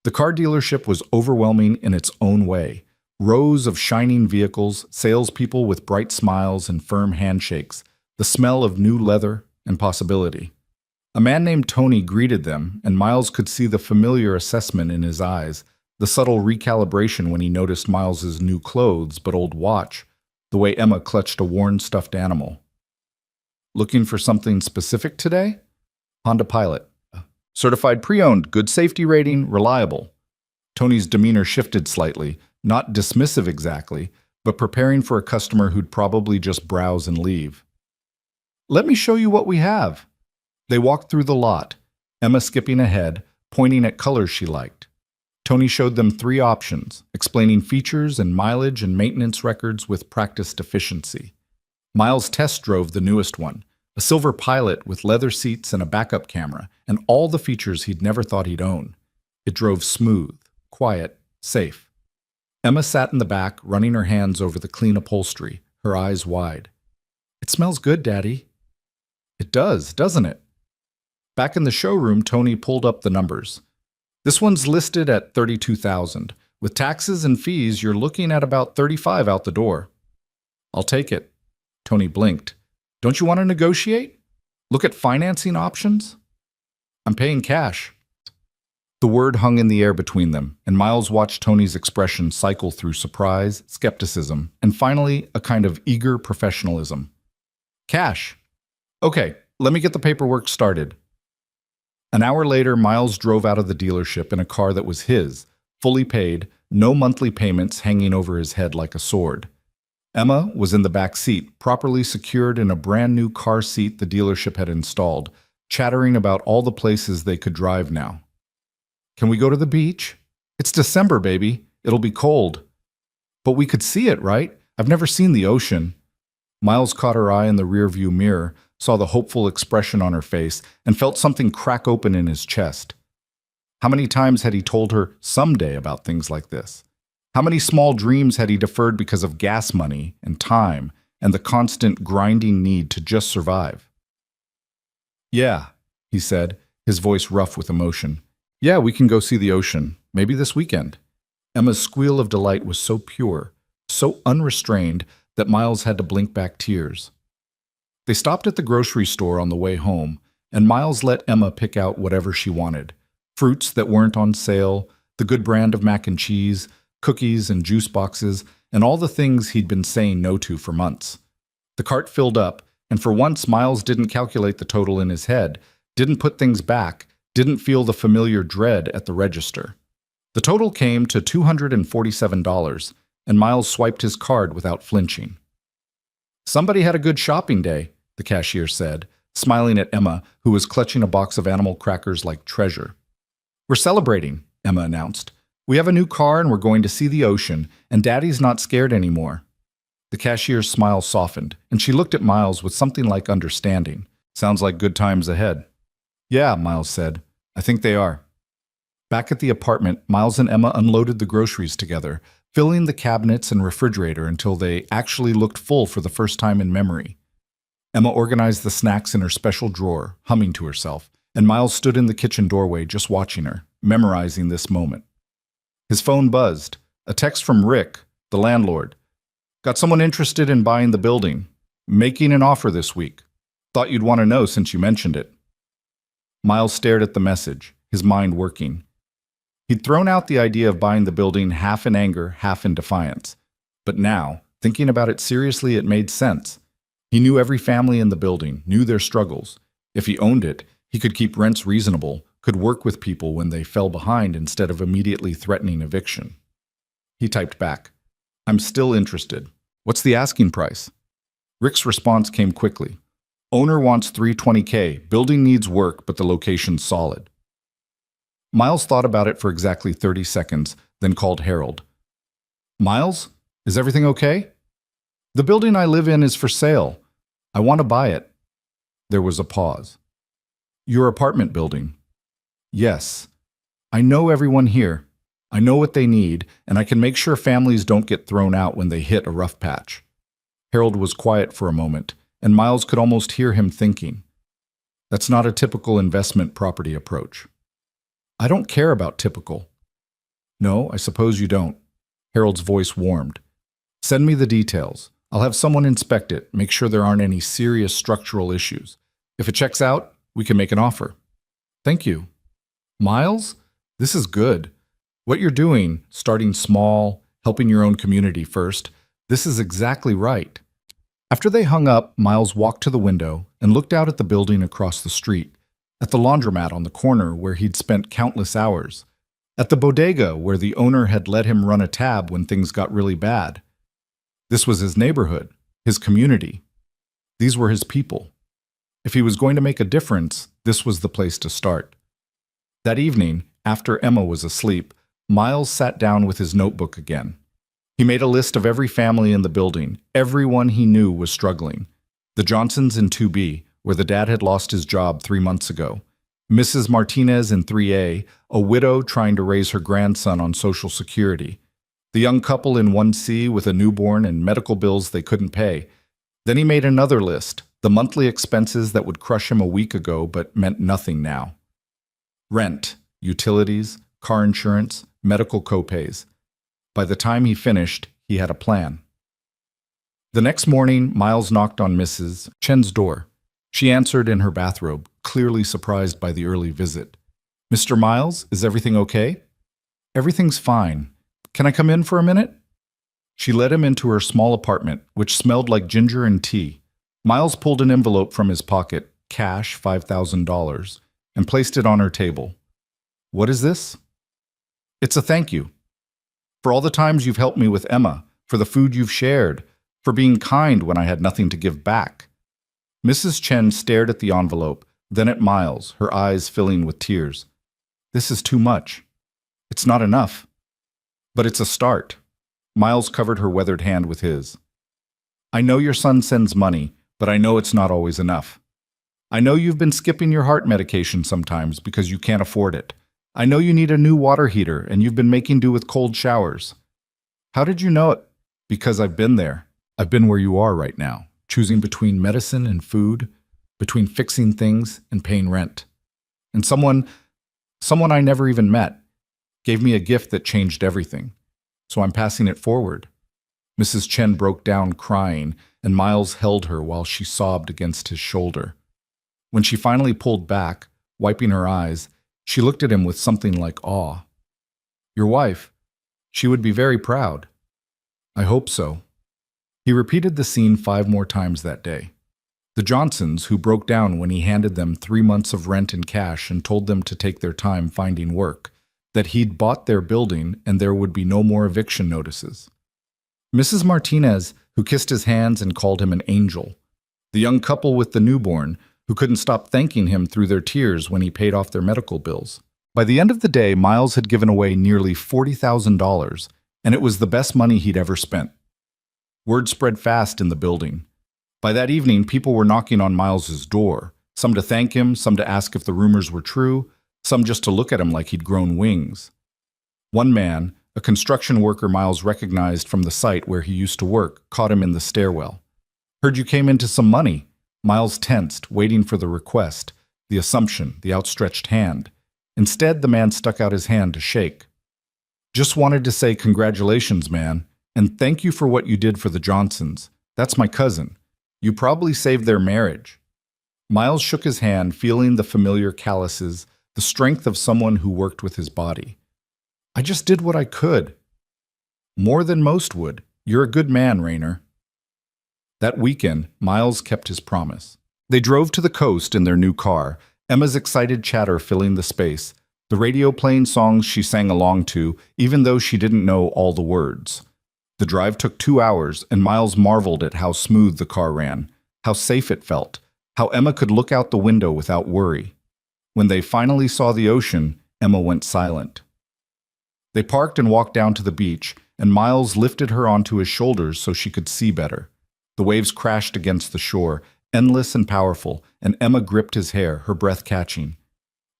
The car dealership was overwhelming in its own way. Rows of shining vehicles, salespeople with bright smiles and firm handshakes, the smell of new leather and possibility. A man named Tony greeted them, and Miles could see the familiar assessment in his eyes, the subtle recalibration when he noticed Miles's new clothes but old watch, the way Emma clutched a worn stuffed animal. Looking for something specific today? Honda Pilot. Certified pre-owned, good safety rating, reliable. Tony's demeanor shifted slightly, not dismissive exactly, but preparing for a customer who'd probably just browse and leave. Let me show you what we have. They walked through the lot, Emma skipping ahead, pointing at colors she liked. Tony showed them 3 options, explaining features and mileage and maintenance records with practiced efficiency. Miles test drove the newest one, a silver Pilot with leather seats and a backup camera, and all the features he'd never thought he'd own. It drove smooth, quiet, safe. Emma sat in the back, running her hands over the clean upholstery, her eyes wide. It smells good, Daddy. It does, doesn't it? Back in the showroom, Tony pulled up the numbers. This one's listed at $32,000. With taxes and fees, you're looking at about $35,000 out the door. I'll take it. Tony blinked. Don't you want to negotiate? Look at financing options? I'm paying cash. The word hung in the air between them, and Miles watched Tony's expression cycle through surprise, skepticism, and finally a kind of eager professionalism. Cash. Okay, let me get the paperwork started. An hour later, Miles drove out of the dealership in a car that was his, fully paid, no monthly payments hanging over his head like a sword. Emma was in the back seat, properly secured in a brand new car seat the dealership had installed, chattering about all the places they could drive now. "Can we go to the beach? It's December, baby. It'll be cold." "But we could see it, right? I've never seen the ocean." Miles caught her eye in the rearview mirror, saw the hopeful expression on her face, and felt something crack open in his chest. How many times had he told her someday about things like this? How many small dreams had he deferred because of gas money and time and the constant grinding need to just survive? "Yeah," he said, his voice rough with emotion. "Yeah, we can go see the ocean, maybe this weekend." Emma's squeal of delight was so pure, so unrestrained, that Miles had to blink back tears. They stopped at the grocery store on the way home, and Miles let Emma pick out whatever she wanted. Fruits that weren't on sale, the good brand of mac and cheese, cookies and juice boxes, and all the things he'd been saying no to for months. The cart filled up, and for once Miles didn't calculate the total in his head, didn't put things back, didn't feel the familiar dread at the register. The total came to $247, and Miles swiped his card without flinching. "Somebody had a good shopping day," the cashier said, smiling at Emma, who was clutching a box of animal crackers like treasure. "We're celebrating," Emma announced. "We have a new car and we're going to see the ocean, and Daddy's not scared anymore." The cashier's smile softened, and she looked at Miles with something like understanding. "Sounds like good times ahead." "Yeah," Miles said. "I think they are." Back at the apartment, Miles and Emma unloaded the groceries together, filling the cabinets and refrigerator until they actually looked full for the first time in memory. Emma organized the snacks in her special drawer, humming to herself, and Miles stood in the kitchen doorway just watching her, memorizing this moment. His phone buzzed. A text from Rick, the landlord. "Got someone interested in buying the building. Making an offer this week. Thought you'd want to know since you mentioned it." Miles stared at the message, his mind working. He'd thrown out the idea of buying the building half in anger, half in defiance. But now, thinking about it seriously, it made sense. He knew every family in the building, knew their struggles. If he owned it, he could keep rents reasonable, could work with people when they fell behind instead of immediately threatening eviction. He typed back, "I'm still interested. What's the asking price?" Rick's response came quickly. "Owner wants $320K. Building needs work, but the location's solid." Miles thought about it for exactly 30 seconds, then called Harold. "Miles, is everything okay?" "The building I live in is for sale. I want to buy it." There was a pause. "Your apartment building?" "Yes. I know everyone here. I know what they need, and I can make sure families don't get thrown out when they hit a rough patch." Harold was quiet for a moment, and Miles could almost hear him thinking. That's not a typical investment property approach. "I don't care about typical." "No, I suppose you don't." Harold's voice warmed. "Send me the details. I'll have someone inspect it, make sure there aren't any serious structural issues. If it checks out, we can make an offer." "Thank you." "Miles, this is good. What you're doing, starting small, helping your own community first, this is exactly right." After they hung up, Miles walked to the window and looked out at the building across the street, at the laundromat on the corner where he'd spent countless hours, at the bodega where the owner had let him run a tab when things got really bad. This was his neighborhood, his community. These were his people. If he was going to make a difference, this was the place to start. That evening, after Emma was asleep, Miles sat down with his notebook again. He made a list of every family in the building. Everyone he knew was struggling. The Johnsons in 2B, where the dad had lost his job 3 months ago. Mrs. Martinez in 3A, a widow trying to raise her grandson on Social Security. The young couple in 1C with a newborn and medical bills they couldn't pay. Then he made another list, the monthly expenses that would crush him a week ago but meant nothing now. Rent, utilities, car insurance, medical copays. By the time he finished, he had a plan. The next morning, Miles knocked on Mrs. Chen's door. She answered in her bathrobe, clearly surprised by the early visit. "Mr. Miles, is everything okay?" "Everything's fine. Can I come in for a minute?" She led him into her small apartment, which smelled like ginger and tea. Miles pulled an envelope from his pocket, cash $5,000, and placed it on her table. What is this? It's a thank you. For all the times you've helped me with Emma, for the food you've shared, for being kind when I had nothing to give back. Mrs. Chen stared at the envelope, then at Miles, her eyes filling with tears. This is too much. It's not enough. But it's a start. Miles covered her weathered hand with his. I know your son sends money, but I know it's not always enough. I know you've been skipping your heart medication sometimes because you can't afford it. I know you need a new water heater and you've been making do with cold showers. How did you know it? Because I've been there. I've been where you are right now, choosing between medicine and food, between fixing things and paying rent. And someone I never even met, gave me a gift that changed everything. So I'm passing it forward. Mrs. Chen broke down crying, and Miles held her while she sobbed against his shoulder. When she finally pulled back, wiping her eyes, she looked at him with something like awe. Your wife, she would be very proud. I hope so. He repeated the scene 5 more times that day. The Johnsons, who broke down when he handed them 3 months of rent in cash and told them to take their time finding work, that he'd bought their building and there would be no more eviction notices. Mrs. Martinez, who kissed his hands and called him an angel. The young couple with the newborn, who couldn't stop thanking him through their tears when he paid off their medical bills. By the end of the day, Miles had given away nearly $40,000, and it was the best money he'd ever spent. Word spread fast in the building. By that evening, people were knocking on Miles's door, some to thank him, some to ask if the rumors were true, some just to look at him like he'd grown wings. One man, a construction worker Miles recognized from the site where he used to work, caught him in the stairwell. Heard you came into some money. Miles tensed, waiting for the request, the assumption, the outstretched hand. Instead, the man stuck out his hand to shake. Just wanted to say congratulations, man, and thank you for what you did for the Johnsons. That's my cousin. You probably saved their marriage. Miles shook his hand, feeling the familiar calluses, the strength of someone who worked with his body. I just did what I could. More than most would. You're a good man, Rainer. That weekend, Miles kept his promise. They drove to the coast in their new car, Emma's excited chatter filling the space, the radio playing songs she sang along to, even though she didn't know all the words. The drive took 2 hours, and Miles marveled at how smooth the car ran, how safe it felt, how Emma could look out the window without worry. When they finally saw the ocean, Emma went silent. They parked and walked down to the beach, and Miles lifted her onto his shoulders so she could see better. The waves crashed against the shore, endless and powerful, and Emma gripped his hair, her breath catching.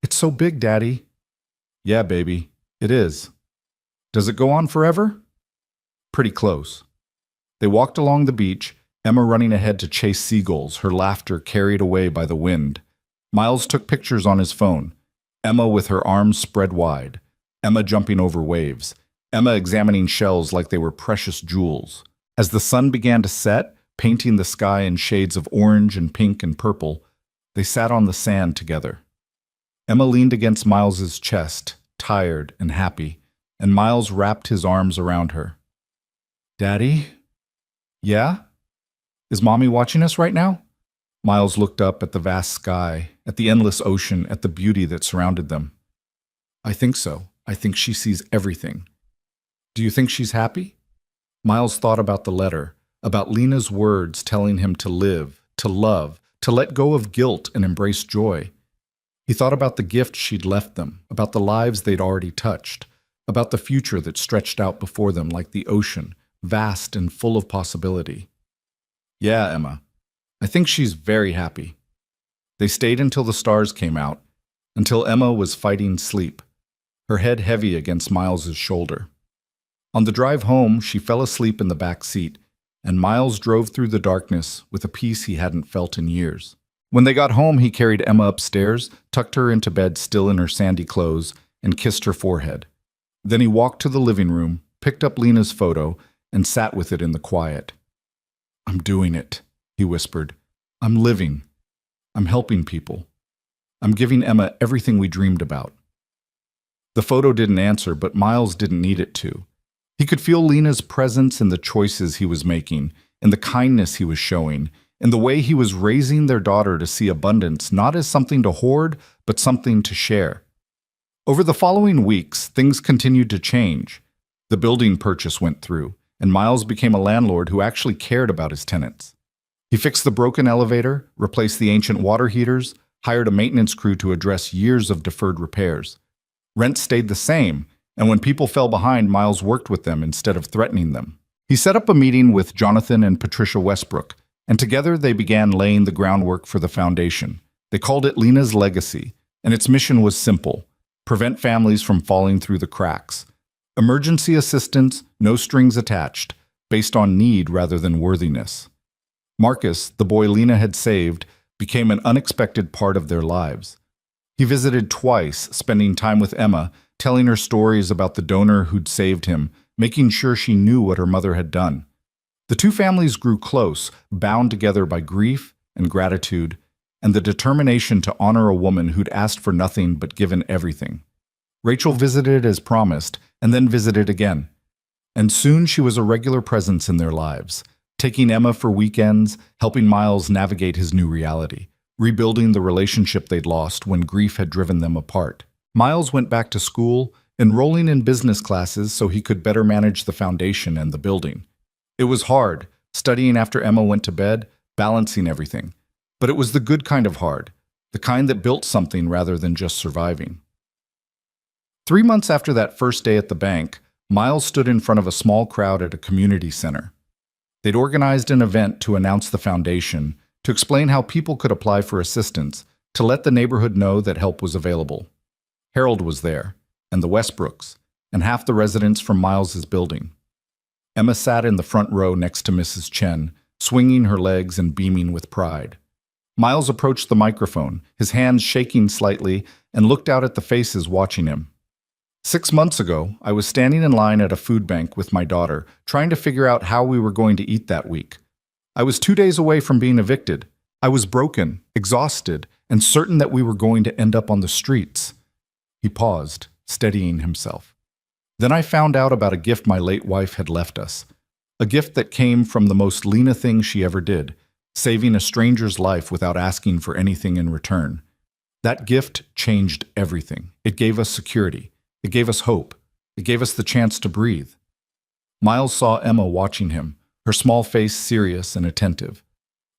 It's so big, Daddy. Yeah, baby, it is. Does it go on forever? Pretty close. They walked along the beach, Emma running ahead to chase seagulls, her laughter carried away by the wind. Miles took pictures on his phone. Emma with her arms spread wide. Emma jumping over waves. Emma examining shells like they were precious jewels. As the sun began to set, painting the sky in shades of orange and pink and purple, they sat on the sand together. Emma leaned against Miles's chest, tired and happy, and Miles wrapped his arms around her. Daddy? Yeah? Is Mommy watching us right now? Miles looked up at the vast sky, at the endless ocean, at the beauty that surrounded them. I think so. I think she sees everything. Do you think she's happy? Miles thought about the letter, about Lena's words telling him to live, to love, to let go of guilt and embrace joy. He thought about the gift she'd left them, about the lives they'd already touched, about the future that stretched out before them like the ocean, vast and full of possibility. Yeah, Emma. I think she's very happy. They stayed until the stars came out, until Emma was fighting sleep, her head heavy against Miles's shoulder. On the drive home, she fell asleep in the back seat, and Miles drove through the darkness with a peace he hadn't felt in years. When they got home, he carried Emma upstairs, tucked her into bed still in her sandy clothes, and kissed her forehead. Then he walked to the living room, picked up Lena's photo, and sat with it in the quiet. I'm doing it, he whispered. I'm living. I'm helping people. I'm giving Emma everything we dreamed about. The photo didn't answer, but Miles didn't need it to. He could feel Lena's presence in the choices he was making, in the kindness he was showing, in the way he was raising their daughter to see abundance not as something to hoard, but something to share. Over the following weeks, things continued to change. The building purchase went through, and Miles became a landlord who actually cared about his tenants. He fixed the broken elevator, replaced the ancient water heaters, hired a maintenance crew to address years of deferred repairs. Rent stayed the same, and when people fell behind, Miles worked with them instead of threatening them. He set up a meeting with Jonathan and Patricia Westbrook, and together they began laying the groundwork for the foundation. They called it Lena's Legacy, and its mission was simple: prevent families from falling through the cracks. Emergency assistance, no strings attached, based on need rather than worthiness. Marcus, the boy Lena had saved, became an unexpected part of their lives. He visited twice, spending time with Emma, telling her stories about the donor who'd saved him, making sure she knew what her mother had done. The two families grew close, bound together by grief and gratitude, and the determination to honor a woman who'd asked for nothing but given everything. Rachel visited as promised, and then visited again. And soon she was a regular presence in their lives, taking Emma for weekends, helping Miles navigate his new reality, rebuilding the relationship they'd lost when grief had driven them apart. Miles went back to school, enrolling in business classes so he could better manage the foundation and the building. It was hard, studying after Emma went to bed, balancing everything. But it was the good kind of hard, the kind that built something rather than just surviving. 3 months after that first day at the bank, Miles stood in front of a small crowd at a community center. They'd organized an event to announce the foundation, to explain how people could apply for assistance, to let the neighborhood know that help was available. Harold was there, and the Westbrooks, and half the residents from Miles's building. Emma sat in the front row next to Mrs. Chen, swinging her legs and beaming with pride. Miles approached the microphone, his hands shaking slightly, and looked out at the faces watching him. 6 months ago, I was standing in line at a food bank with my daughter, trying to figure out how we were going to eat that week. I was 2 days away from being evicted. I was broken, exhausted, and certain that we were going to end up on the streets. He paused, steadying himself. Then I found out about a gift my late wife had left us. A gift that came from the most Lena thing she ever did, saving a stranger's life without asking for anything in return. That gift changed everything. It gave us security. It gave us hope. It gave us the chance to breathe. Miles saw Emma watching him, her small face serious and attentive.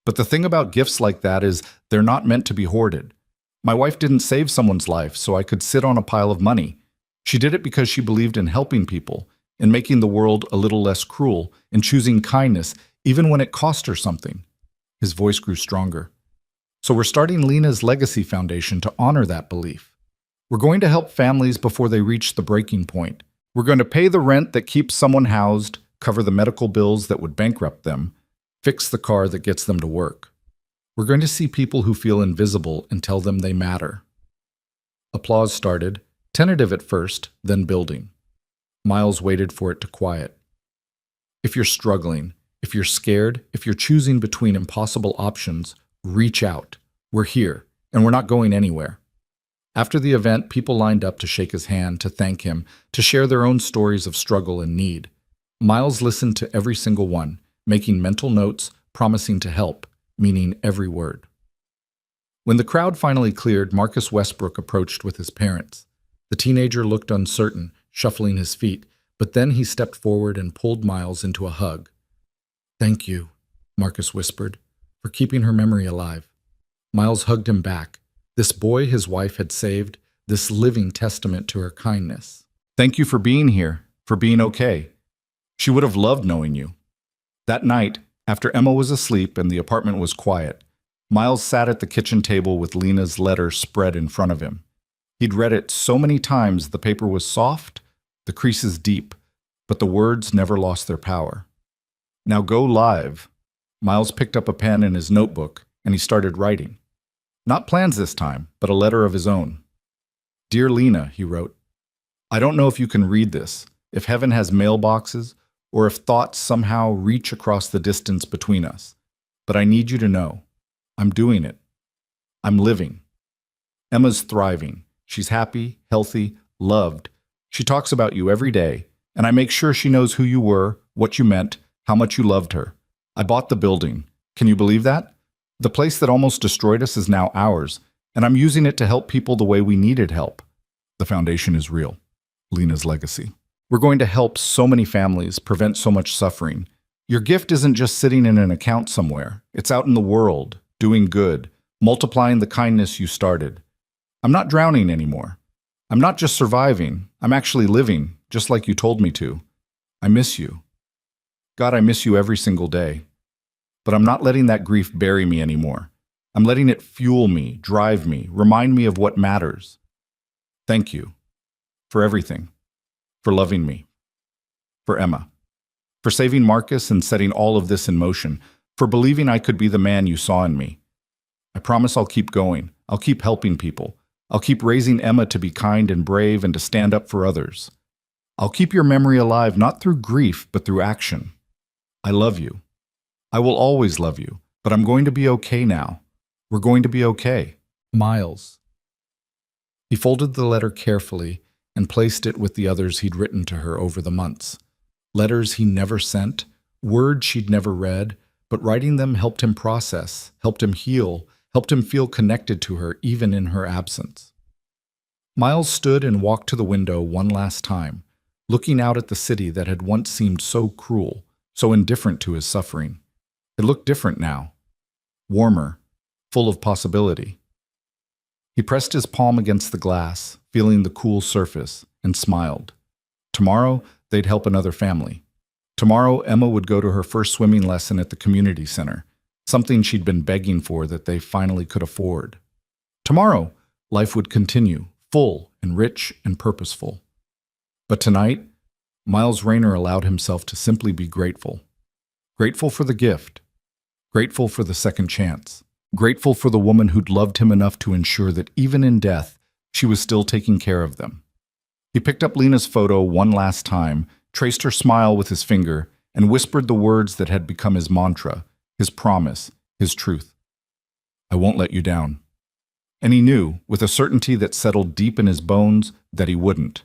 But the thing about gifts like that is they're not meant to be hoarded. My wife didn't save someone's life so I could sit on a pile of money. She did it because she believed in helping people, in making the world a little less cruel, in choosing kindness, even when it cost her something. His voice grew stronger. So we're starting Lena's Legacy Foundation to honor that belief. We're going to help families before they reach the breaking point. We're going to pay the rent that keeps someone housed, cover the medical bills that would bankrupt them, fix the car that gets them to work. We're going to see people who feel invisible and tell them they matter. Applause started, tentative at first, then building. Miles waited for it to quiet. If you're struggling, if you're scared, if you're choosing between impossible options, reach out. We're here, and we're not going anywhere. After the event, people lined up to shake his hand, to thank him, to share their own stories of struggle and need. Miles listened to every single one, making mental notes, promising to help, meaning every word. When the crowd finally cleared, Marcus Westbrook approached with his parents. The teenager looked uncertain, shuffling his feet, but then he stepped forward and pulled Miles into a hug. "Thank you," Marcus whispered, "for keeping her memory alive." Miles hugged him back. This boy his wife had saved, this living testament to her kindness. "Thank you for being here, for being okay. She would have loved knowing you." That night, after Emma was asleep and the apartment was quiet, Miles sat at the kitchen table with Lena's letter spread in front of him. He'd read it so many times the paper was soft, the creases deep, but the words never lost their power. "Now go live." Miles picked up a pen in his notebook and he started writing. Not plans this time, but a letter of his own. "Dear Lena," he wrote, "I don't know if you can read this, if heaven has mailboxes, or if thoughts somehow reach across the distance between us. But I need you to know, I'm doing it. I'm living. Emma's thriving. She's happy, healthy, loved. She talks about you every day, and I make sure she knows who you were, what you meant, how much you loved her. I bought the building. Can you believe that? The place that almost destroyed us is now ours, And I'm using it to help people the way we needed help. The foundation is real. Lena's legacy. We're going to help so many families, prevent so much suffering. Your gift isn't just sitting in an account somewhere. It's out in the world, doing good, multiplying the kindness you started. I'm not drowning anymore. I'm not just surviving. I'm actually living, just like you told me to. I miss you. God, I miss you every single day. But I'm not letting that grief bury me anymore. I'm letting it fuel me, drive me, remind me of what matters. Thank you for everything, for loving me, for Emma, for saving Marcus and setting all of this in motion, for believing I could be the man you saw in me. I promise I'll keep going. I'll keep helping people. I'll keep raising Emma to be kind and brave and to stand up for others. I'll keep your memory alive, not through grief, but through action. I love you. I will always love you, but I'm going to be okay now. We're going to be okay. Miles. He folded the letter carefully and placed it with the others he'd written to her over the months. Letters he never sent, words she'd never read, but writing them helped him process, helped him heal, helped him feel connected to her even in her absence. Miles stood and walked to the window one last time, looking out at the city that had once seemed so cruel, so indifferent to his suffering. It looked different now, warmer, full of possibility. He pressed his palm against the glass, feeling the cool surface, and smiled. Tomorrow, they'd help another family. Tomorrow, Emma would go to her first swimming lesson at the community center, something she'd been begging for that they finally could afford. Tomorrow, life would continue, full and rich and purposeful. But tonight, Miles Rayner allowed himself to simply be grateful. Grateful for the gift. Grateful for the second chance. Grateful for the woman who'd loved him enough to ensure that even in death, she was still taking care of them. He picked up Lena's photo one last time, traced her smile with his finger, and whispered the words that had become his mantra, his promise, his truth. I won't let you down. And he knew, with a certainty that settled deep in his bones, that he wouldn't.